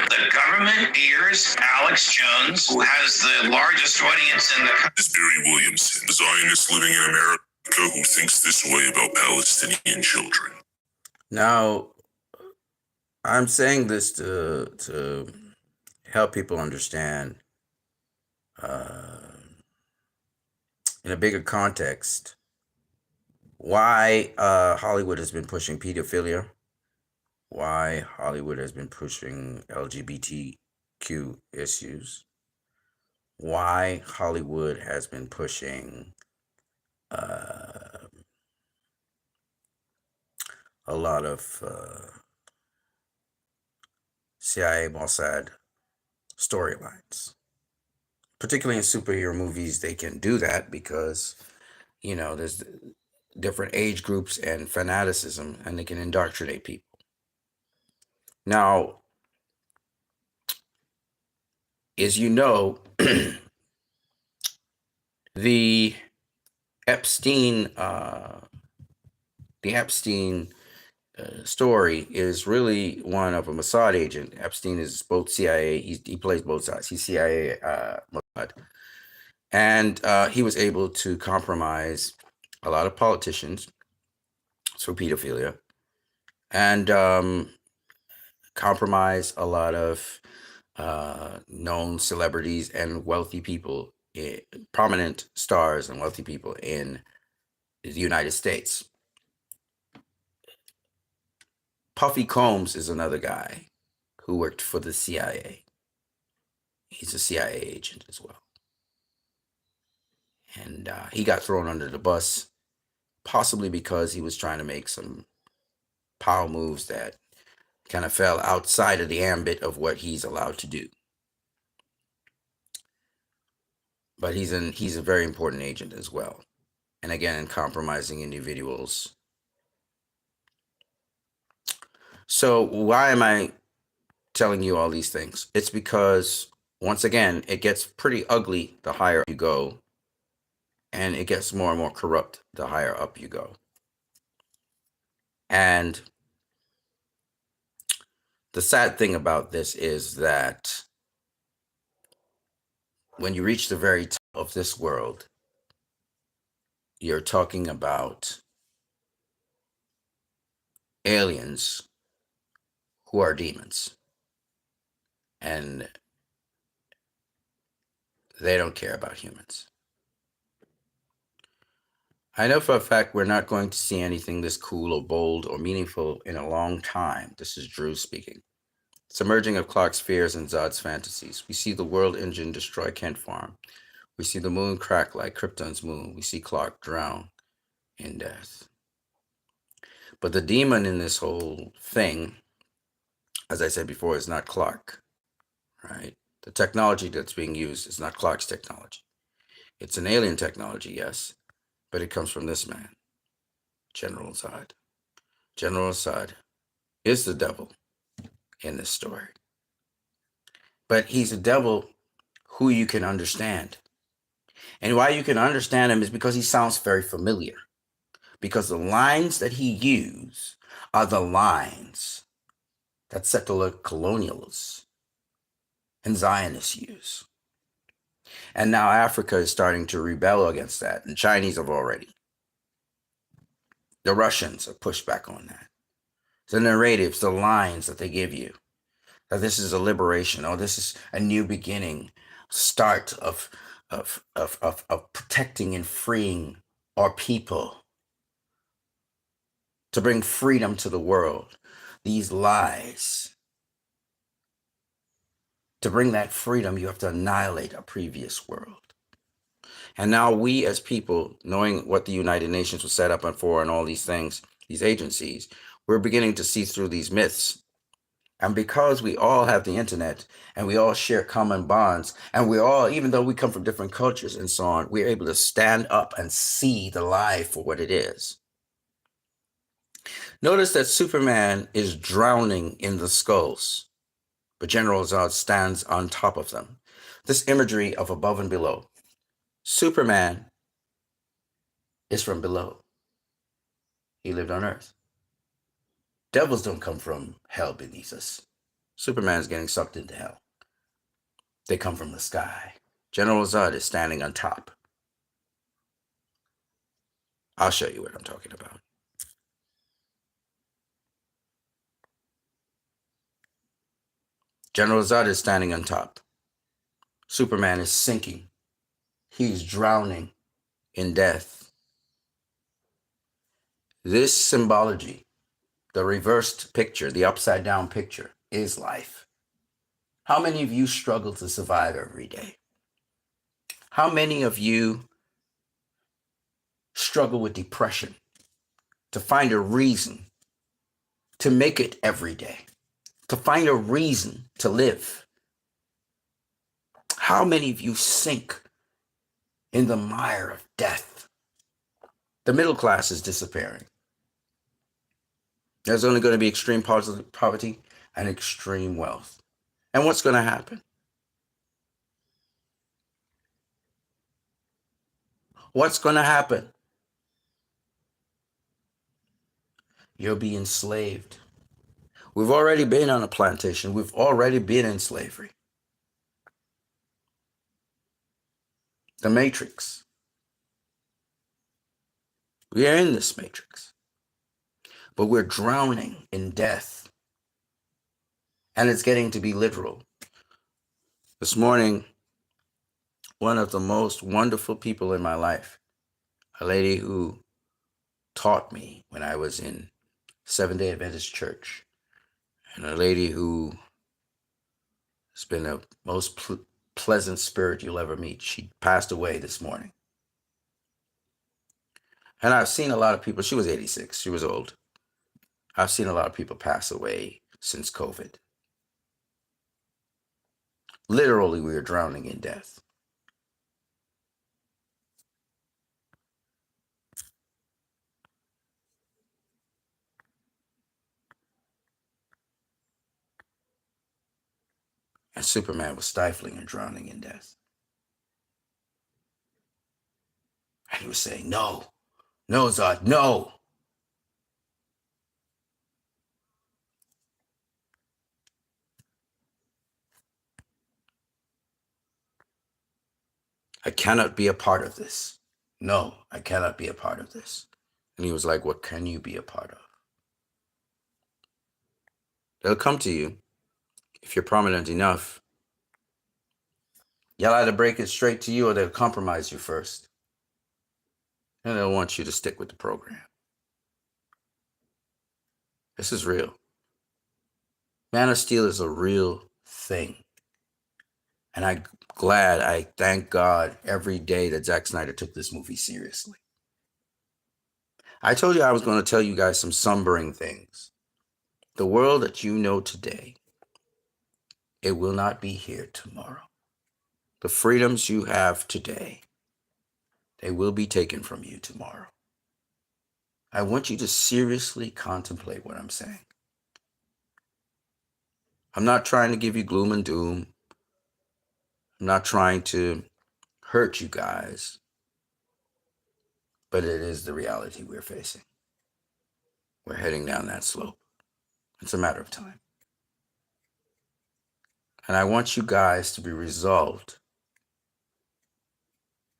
The government hears Alex Jones, who has the largest audience in the country. This is Barry Williamson, a Zionist living in America who thinks this way about Palestinian children. Now, I'm saying this to help people understand in a bigger context why Hollywood has been pushing pedophilia, why Hollywood has been pushing LGBTQ issues, why Hollywood has been pushing a lot of CIA, Mossad storylines. Particularly in superhero movies, they can do that because, you know, there's different age groups and fanaticism, and they can indoctrinate people. Now, as you know, the Epstein story is really one of a Mossad agent. Epstein is both CIA. He plays both sides. He's CIA, Mossad, and he was able to compromise a lot of politicians through pedophilia, and compromise a lot of known celebrities and wealthy people, prominent stars and wealthy people in the United States. Puffy Combs is another guy who worked for the CIA. He's a CIA agent as well. And he got thrown under the bus, possibly because he was trying to make some power moves that kind of fell outside of the ambit of what he's allowed to do. But he's a very important agent as well. And again, compromising individuals. So why am I telling you all these things? It's because, once again, it gets pretty ugly the higher you go, and it gets more and more corrupt the higher up you go. And the sad thing about this is that when you reach the very top of this world, you're talking about aliens who are demons. And they don't care about humans. I know for a fact we're not going to see anything this cool or bold or meaningful in a long time. This is Drew speaking. It's a merging of Clark's fears and Zod's fantasies. We see the world engine destroy Kent Farm. We see the moon crack like Krypton's moon. We see Clark drown in death. But the demon in this whole thing, as I said before, is not Clark, right? The technology that's being used is not Clark's technology. It's an alien technology, yes, but it comes from this man, General Zod. General Zod is the devil in this story. But he's a devil who you can understand. And why you can understand him is because he sounds very familiar. Because the lines that he used are the lines that settler colonialists and Zionists use. And now Africa is starting to rebel against that. And Chinese have already. The Russians have pushed back on that. The narratives, the lines that they give you, that this is a liberation, or this is a new beginning, start of protecting and freeing our people, to bring freedom to the world. These lies. To bring that freedom, you have to annihilate a previous world. And now we as people, knowing what the United Nations was set up for and all these things, these agencies, we're beginning to see through these myths. And because we all have the internet and we all share common bonds, and we all, even though we come from different cultures and so on, we're able to stand up and see the lie for what it is. Notice that Superman is drowning in the skulls, but General Zod stands on top of them. This imagery of above and below. Superman is from below. He lived on Earth. Devils don't come from hell beneath us. Superman's getting sucked into hell. They come from the sky. General Zod is standing on top. I'll show you what I'm talking about. General Zod is standing on top. Superman is sinking. He's drowning in death. This symbology, the reversed picture, the upside down picture, is life. How many of you struggle to survive every day? How many of you struggle with depression, to find a reason to make it every day, to find a reason to live? How many of you sink in the mire of death? The middle class is disappearing. There's only going to be extreme poverty and extreme wealth. And what's going to happen? What's going to happen? You'll be enslaved. We've already been on a plantation. We've already been in slavery. The matrix. We are in this matrix. But we're drowning in death. And it's getting to be literal. This morning, one of the most wonderful people in my life, a lady who taught me when I was in Seventh-day Adventist Church, and a lady who has been the most pleasant spirit you'll ever meet. She passed away this morning. And I've seen a lot of people. She was 86. She was old. I've seen a lot of people pass away since COVID. Literally, we are drowning in death. And Superman was stifling and drowning in death. And he was saying, no, no, Zod, no. I cannot be a part of this. No, I cannot be a part of this. And he was like, what can you be a part of? They'll come to you if you're prominent enough. You'll either break it straight to you or they'll compromise you first. And they'll want you to stick with the program. This is real. Man of Steel is a real thing. And I thank God every day that Zack Snyder took this movie seriously. I told you I was going to tell you guys some sombering things. The world that you know today, it will not be here tomorrow. The freedoms you have today, they will be taken from you tomorrow. I want you to seriously contemplate what I'm saying. I'm not trying to give you gloom and doom. I'm not trying to hurt you guys. But it is the reality we're facing. We're heading down that slope. It's a matter of time. And I want you guys to be resolved,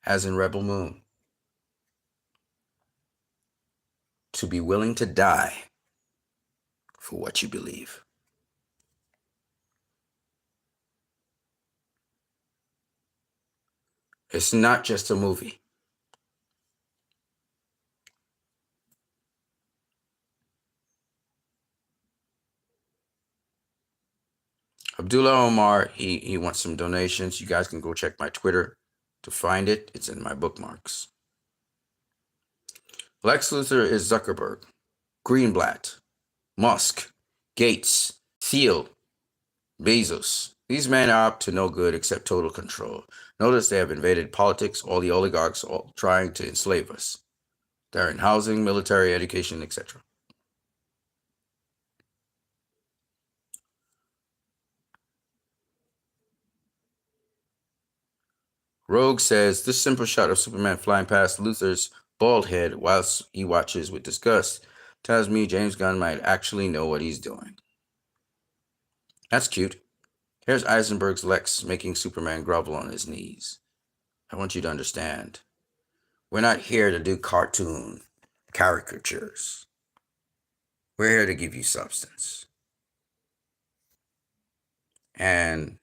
as in Rebel Moon, to be willing to die for what you believe. It's not just a movie. Abdullah Omar, he wants some donations. You guys can go check my Twitter to find it. It's in my bookmarks. Lex Luther is Zuckerberg, Greenblatt, Musk, Gates, Thiel, Bezos. These men are up to no good except total control. Notice they have invaded politics, all the oligarchs all trying to enslave us. They're in housing, military, education, etc. Rogue says, this simple shot of Superman flying past Luther's bald head whilst he watches with disgust tells me James Gunn might actually know what he's doing. That's cute. Here's Eisenberg's Lex making Superman grovel on his knees. I want you to understand. We're not here to do cartoon caricatures. We're here to give you substance. And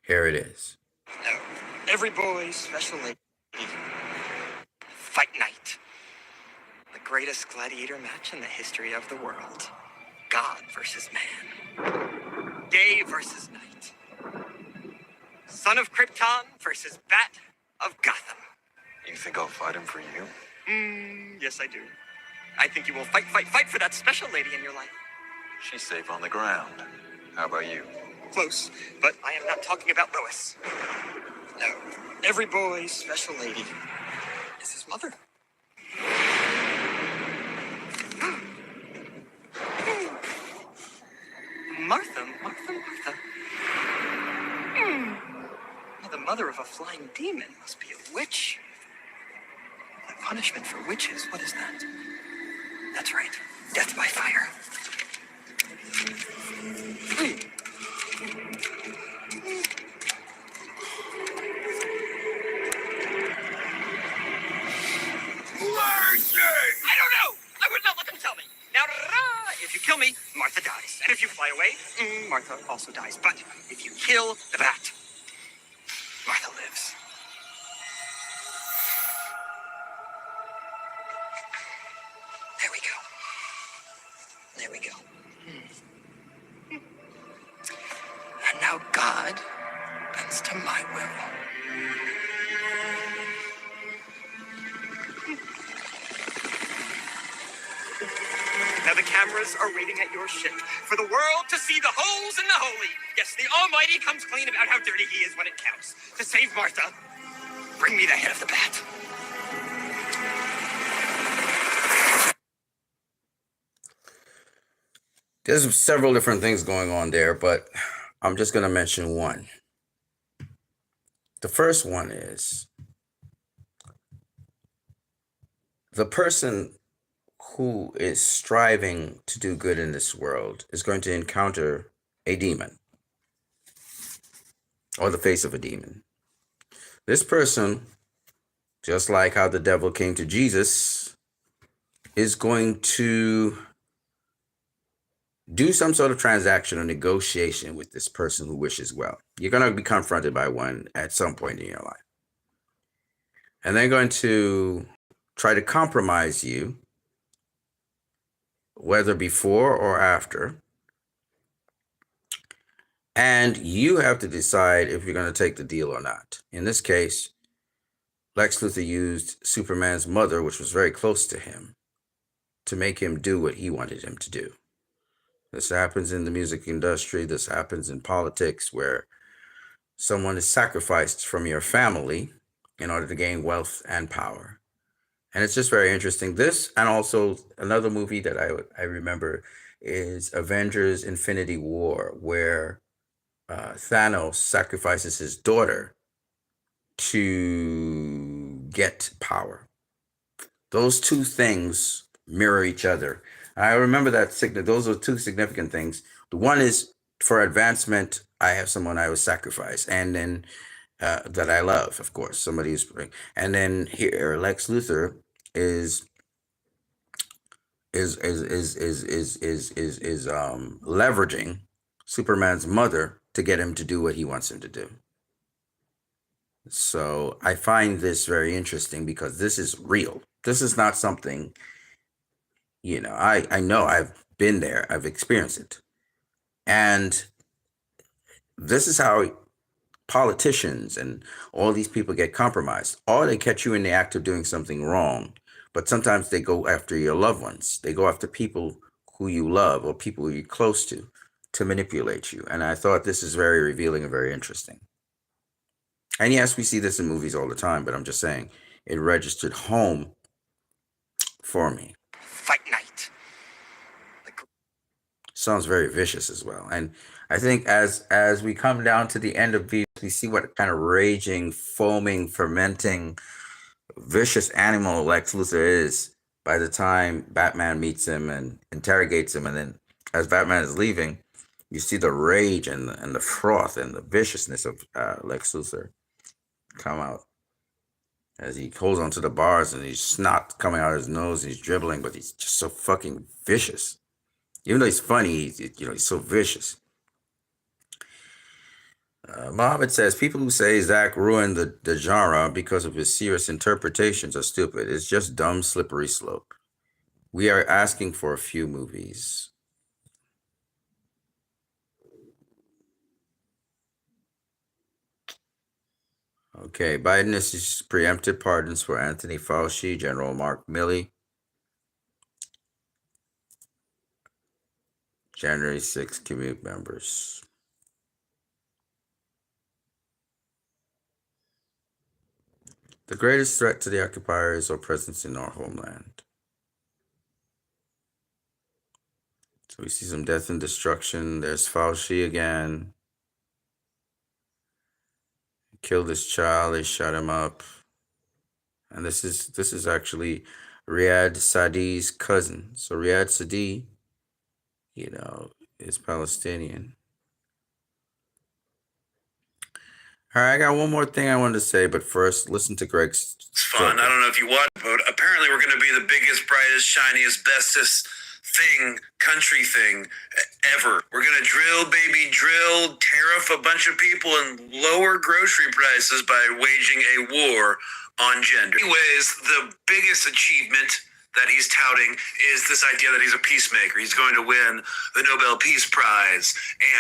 here it is. No. Every boy's special lady. Fight night. The greatest gladiator match in the history of the world. God versus man. Day versus night. Son of Krypton versus Bat of Gotham. You think I'll fight him for you? Yes, I do. I think you will fight for that special lady in your life. She's safe on the ground. How about you? Close, but I am not talking about Lois. No, every boy's special lady is his mother. Martha. Well, the mother of a flying demon must be a witch. The punishment for witches, what is that? That's right, death by fire. I don't know! I would not let them tell me! Now, if you kill me, Martha dies. And if you fly away, Martha also dies. But if you kill the bat, Martha lives. There we go. And now God bends to my will. Now the cameras are waiting at your ship for the world to see the holes in the holy. Yes, the Almighty comes clean about how dirty he is when it counts. To save Martha, bring me the head of the bat. There's several different things going on there, but I'm just going to mention one. The first one is the person who is striving to do good in this world is going to encounter a demon or the face of a demon. This person, just like how the devil came to Jesus, is going to do some sort of transaction or negotiation with this person who wishes well. You're going to be confronted by one at some point in your life. And they're going to try to compromise you, whether before or after. And you have to decide if you're going to take the deal or not. In this case, Lex Luthor used Superman's mother, which was very close to him, to make him do what he wanted him to do. This happens in the music industry. This happens in politics, where someone is sacrificed from your family in order to gain wealth and power. And it's just very interesting. This, and also another movie that I remember, is Avengers Infinity War, where Thanos sacrifices his daughter to get power. Those two things mirror each other. I remember that those are two significant things. The one is, for advancement, I have someone I will sacrifice, and then that I love, of course, somebody who's, and then here Lex Luthor is leveraging Superman's mother to get him to do what he wants him to do. So I find this very interesting because this is real. This is not something, I know I've been there, I've experienced it. And this is how politicians and all these people get compromised. Or they catch you in the act of doing something wrong, but sometimes they go after your loved ones. They go after people who you love or people you're close to manipulate you. And I thought this is very revealing and very interesting. And yes, we see this in movies all the time, but I'm just saying it registered home for me. Fight night. Sounds very vicious as well. And I think as we come down to the end of these, we see what kind of raging, foaming, fermenting, vicious animal Lex Luthor is by the time Batman meets him and interrogates him. And then as Batman is leaving, you see the rage and the froth and the viciousness of Lex Luthor come out as he holds onto the bars and he's snot coming out of his nose and he's dribbling, but he's just so fucking vicious. Even though he's funny, he's so vicious. Mohammed says, people who say Zach ruined the genre because of his serious interpretations are stupid. It's just dumb, slippery slope. We are asking for a few movies. Okay, Biden issues preemptive pardons for Anthony Fauci, General Mark Milley. January 6th, community members. The greatest threat to the occupiers is our presence in our homeland. So we see some death and destruction. There's Fauci again. He killed his child. They shot him up. And this is actually Riyadh Sadi's cousin. So Riyadh Sadi, is Palestinian. All right, I got one more thing I wanted to say, but first, listen to Greg's. It's fun. I don't know if you watch, but apparently we're going to be the biggest, brightest, shiniest, bestest country thing ever. We're going to drill, tariff a bunch of people and lower grocery prices by waging a war on gender. Anyways, the biggest achievement that he's touting is this idea that he's a peacemaker. He's going to win the Nobel Peace Prize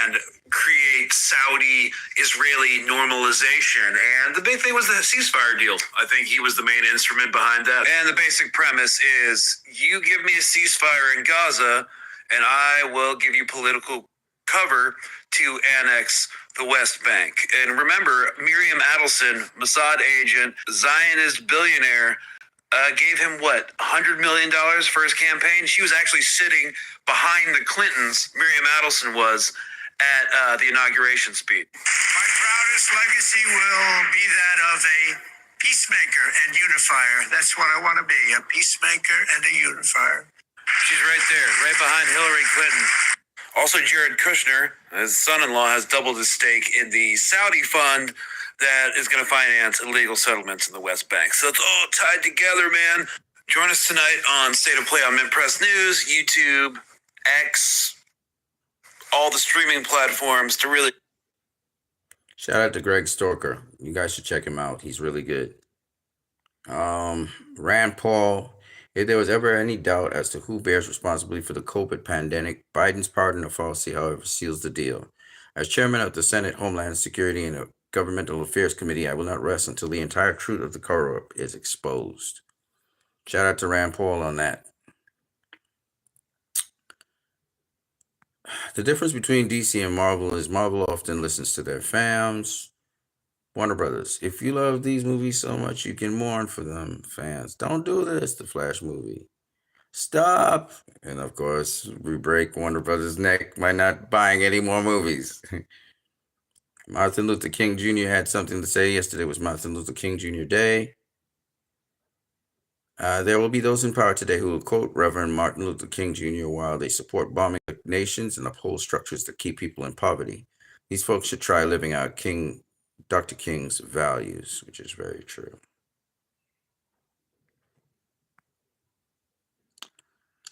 and create Saudi-Israeli normalization. And the big thing was the ceasefire deal. I think he was the main instrument behind that. And the basic premise is, you give me a ceasefire in Gaza, and I will give you political cover to annex the West Bank. And remember, Miriam Adelson, Mossad agent, Zionist billionaire, gave him, $100 million for his campaign? She was actually sitting behind the Clintons, Miriam Adelson was, at the inauguration speech. My proudest legacy will be that of a peacemaker and unifier. That's what I want to be, a peacemaker and a unifier. She's right there, right behind Hillary Clinton. Also, Jared Kushner, his son-in-law, has doubled his stake in the Saudi fund that is going to finance illegal settlements in the West Bank. So it's all tied together, man. Join us tonight on State of Play on Mint Press News, YouTube, X, all the streaming platforms to really. Shout out to Greg Storker. You guys should check him out. He's really good. Rand Paul. If there was ever any doubt as to who bears responsibility for the COVID pandemic, Biden's pardon of Fauci, however, seals the deal. As chairman of the Senate Homeland Security and Governmental Affairs Committee, I will not rest until the entire truth of the cover-up is exposed. Shout out to Rand Paul on that. The difference between DC and Marvel is Marvel often listens to their fans. Warner Brothers, if you love these movies so much, you can mourn for them, fans. Don't do this, the Flash movie. Stop. And of course, we break Warner Brothers' neck by not buying any more movies. Martin Luther King Jr. had something to say. Yesterday was Martin Luther King Jr. Day. There will be those in power today who will quote Reverend Martin Luther King Jr. while they support bombing nations and uphold structures that keep people in poverty. These folks should try living out Dr. King's values, which is very true.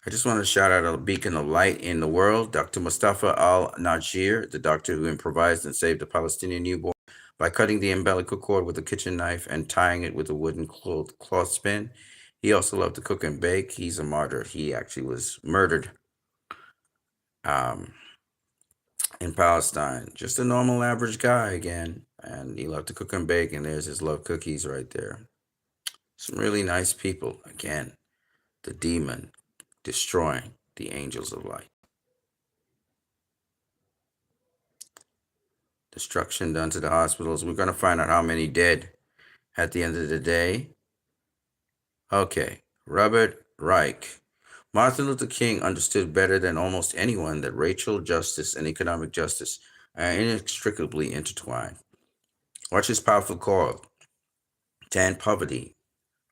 I just want to shout out a beacon of light in the world, Dr. Mustafa al-Najir, the doctor who improvised and saved a Palestinian newborn by cutting the umbilical cord with a kitchen knife and tying it with a wooden clothespin. He also loved to cook and bake. He's a martyr. He actually was murdered in Palestine. Just a normal, average guy again. And he loved to cook and bake, and there's his love cookies right there. Some really nice people. Again, the demon destroying the angels of light. Destruction done to the hospitals. We're going to find out how many dead at the end of the day. Okay, Robert Reich. Martin Luther King understood better than almost anyone that racial justice and economic justice are inextricably intertwined. Watch his powerful call to end poverty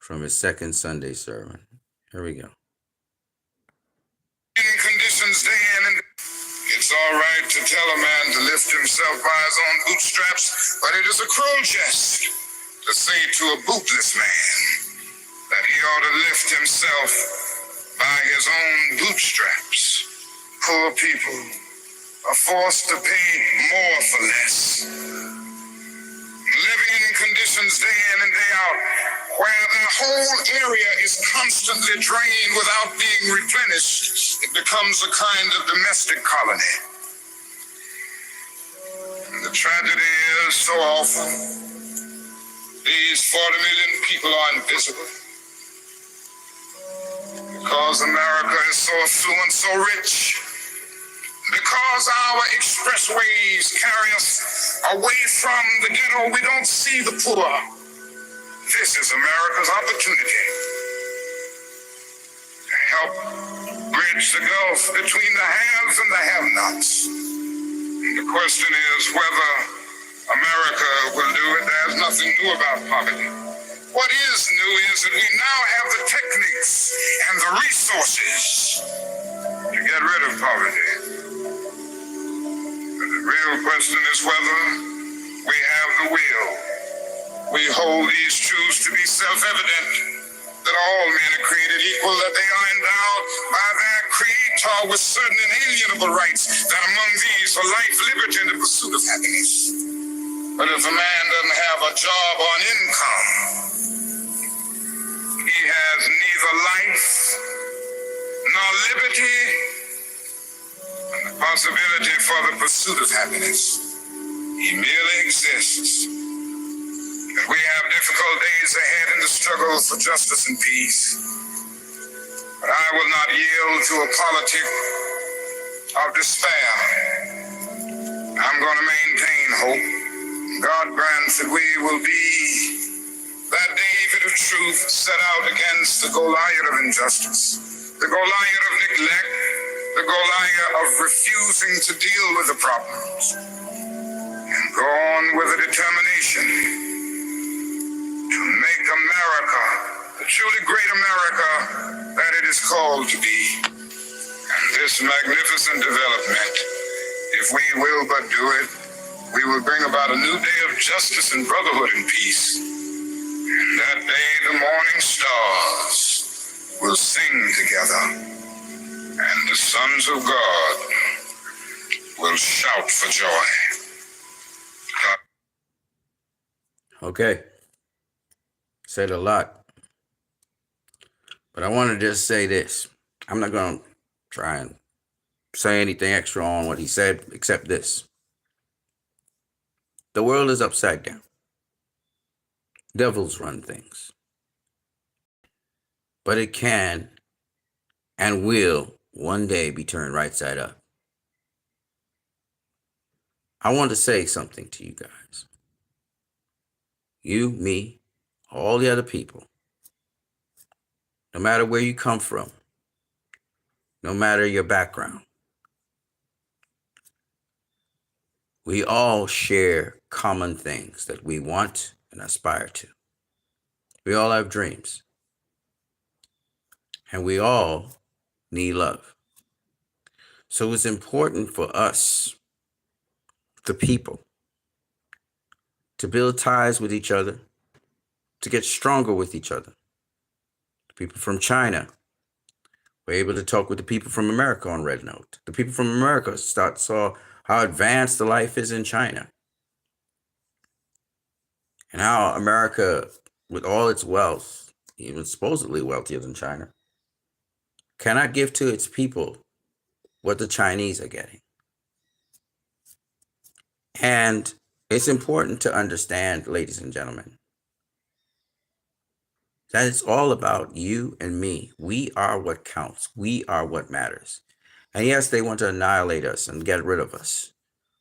from his second Sunday sermon. Here we go. In conditions day in and it's all right to tell a man to lift himself by his own bootstraps, but it is a cruel jest to say to a bootless man that he ought to lift himself by his own bootstraps. Poor people are forced to pay more for less, living in conditions day in and day out where the whole area is constantly drained without being replenished. It becomes a kind of domestic colony. And the tragedy is so often these 40 million people are invisible because America is so affluent, so rich, because our expressways carry us away from the ghetto. We don't see the poor. This is America's opportunity to help bridge the gulf between the haves and the have-nots. And the question is whether America will do it. There's nothing new about poverty. What is new is that we now have the techniques and the resources to get rid of poverty. But the real question is whether we have the will. We hold these truths to be self-evident, that all men are created equal, that they are endowed by their Creator with certain inalienable rights, that among these are life, liberty, and the pursuit of happiness. But if a man doesn't have a job or an income, he has neither life nor liberty and the possibility for the pursuit of happiness. He merely exists. And we have difficult days ahead in the struggle for justice and peace. But I will not yield to a politic of despair. I'm going to maintain hope. God grants that we will be that David of truth set out against the Goliath of injustice, the Goliath of neglect, the Goliath of refusing to deal with the problems, and go on with a determination to make America the truly great America that it is called to be. And this magnificent development, if we will but do it, we will bring about a new day of justice and brotherhood and peace. And that day the morning stars will sing together, and the sons of God will shout for joy. Okay. Said a lot. But I want to just say this. I'm not going to try and say anything extra on what he said, except this. The world is upside down. Devils run things. But it can and will one day be turned right side up. I want to say something to you guys. You, me, all the other people. No matter where you come from. No matter your background. We all share common things that we want and aspire to. We all have dreams. And we all need love. So it's important for us, the people, to build ties with each other, to get stronger with each other. The people from China were able to talk with the people from America on Red Note. The people from America saw how advanced the life is in China. And how America, with all its wealth, even supposedly wealthier than China, cannot give to its people what the Chinese are getting. And it's important to understand, ladies and gentlemen, that it's all about you and me. We are what counts. We are what matters. And yes, they want to annihilate us and get rid of us.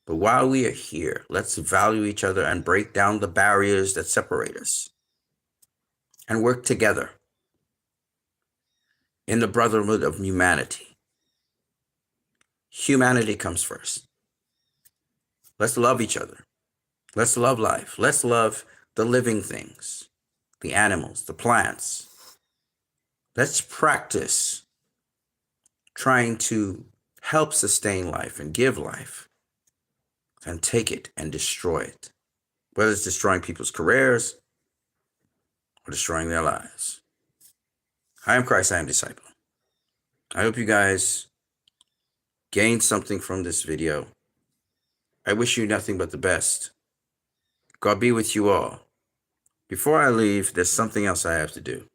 But while we are here, let's value each other and break down the barriers that separate us. And work together in the brotherhood of humanity. Humanity comes first. Let's love each other. Let's love life. Let's love the living things, the animals, the plants. Let's practice trying to help sustain life and give life and take it and destroy it, whether it's destroying people's careers or destroying their lives. I am Christ, I am disciple. I hope you guys gained something from this video. I wish you nothing but the best. God be with you all. Before I leave, there's something else I have to do.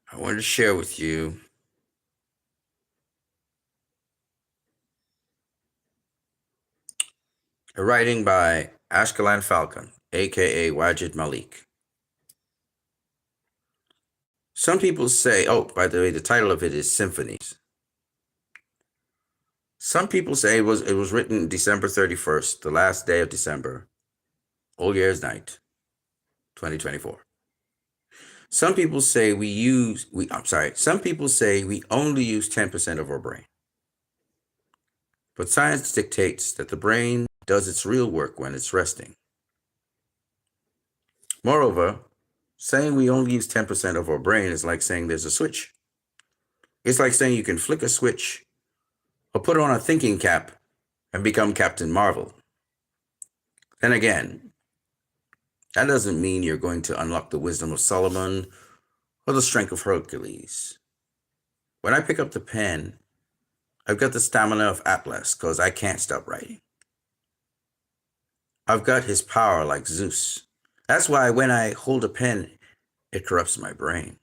I wanted to share with you a writing by Ashkelon Falcon, aka Wajid Malik. Some people say, oh, by the way, the title of it is Symphonies. Some people say it was written December 31st, the last day of December, Old Year's Night, 2024. Some people say some people say we only use 10% of our brain. But science dictates that the brain does its real work when it's resting. Moreover, saying we only use 10% of our brain is like saying there's a switch. It's like saying you can flick a switch or put on a thinking cap and become Captain Marvel. Then again, that doesn't mean you're going to unlock the wisdom of Solomon or the strength of Hercules. When I pick up the pen, I've got the stamina of Atlas because I can't stop writing. I've got his power like Zeus. That's why when I hold a pen, it corrupts my brain.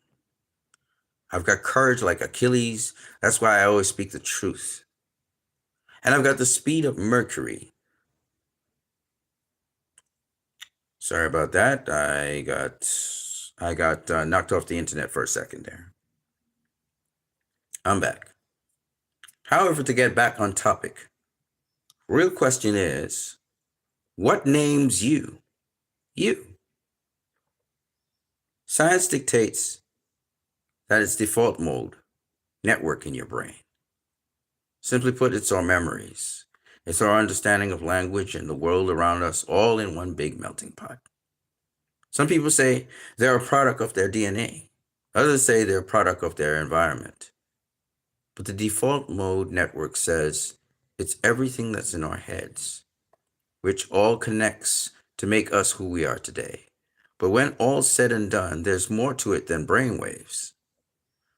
I've got courage like Achilles. That's why I always speak the truth. And I've got the speed of Mercury. Sorry about that. I got knocked off the internet for a second there. I'm back. However, to get back on topic, real question is, what names you? You. Science dictates that its default mode network in your brain. Simply put, it's our memories. It's our understanding of language and the world around us, all in one big melting pot. Some people say they're a product of their DNA. Others say they're a product of their environment. But the default mode network says it's everything that's in our heads, which all connects to make us who we are today. But when all's said and done, there's more to it than brainwaves.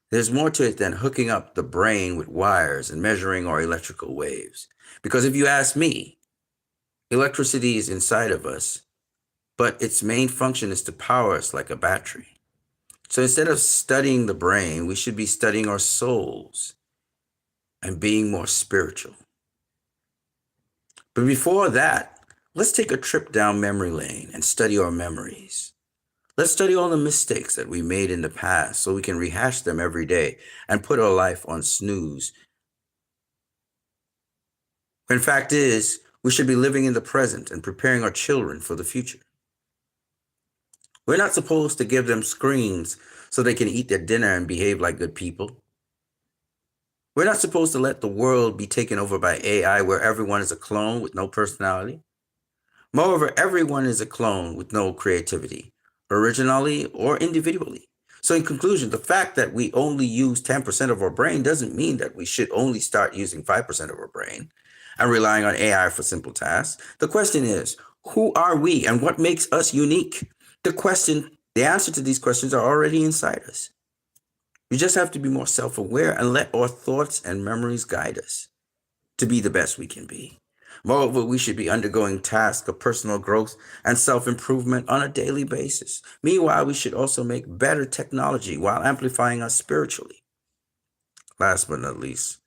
There's more to it than hooking up the brain with wires and measuring our electrical waves. Because if you ask me, electricity is inside of us, but its main function is to power us like a battery. So instead of studying the brain, we should be studying our souls and being more spiritual. But before that, let's take a trip down memory lane and study our memories. Let's study all the mistakes that we made in the past so we can rehash them every day and put our life on snooze. When fact is, we should be living in the present and preparing our children for the future. We're not supposed to give them screens so they can eat their dinner and behave like good people. We're not supposed to let the world be taken over by AI where everyone is a clone with no personality. Moreover, everyone is a clone with no creativity, originally or individually. So in conclusion, the fact that we only use 10% of our brain doesn't mean that we should only start using 5% of our brain and relying on AI for simple tasks. The question is, who are we and what makes us unique? The answer to these questions are already inside us. We just have to be more self-aware and let our thoughts and memories guide us to be the best we can be. Moreover, we should be undergoing tasks of personal growth and self-improvement on a daily basis. Meanwhile, we should also make better technology while amplifying us spiritually. Last but not least,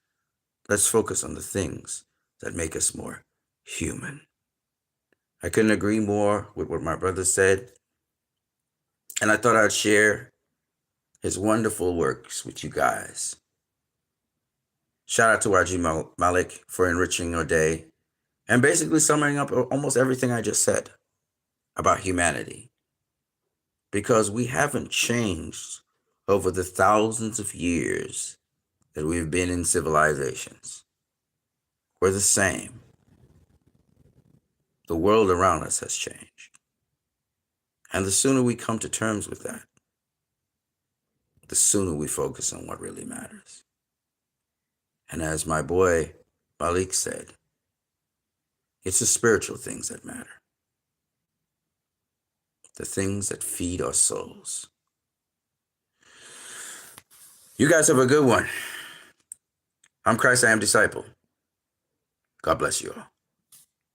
let's focus on the things that make us more human. I couldn't agree more with what my brother said, and I thought I'd share his wonderful works with you guys. Shout out to YG Malik for enriching our day and basically summing up almost everything I just said about humanity. Because we haven't changed over the thousands of years that we've been in civilizations. We're the same. The world around us has changed. And the sooner we come to terms with that, the sooner we focus on what really matters. And as my boy Malik said, it's the spiritual things that matter. The things that feed our souls. You guys have a good one. I'm Christ, I am disciple. God bless you all.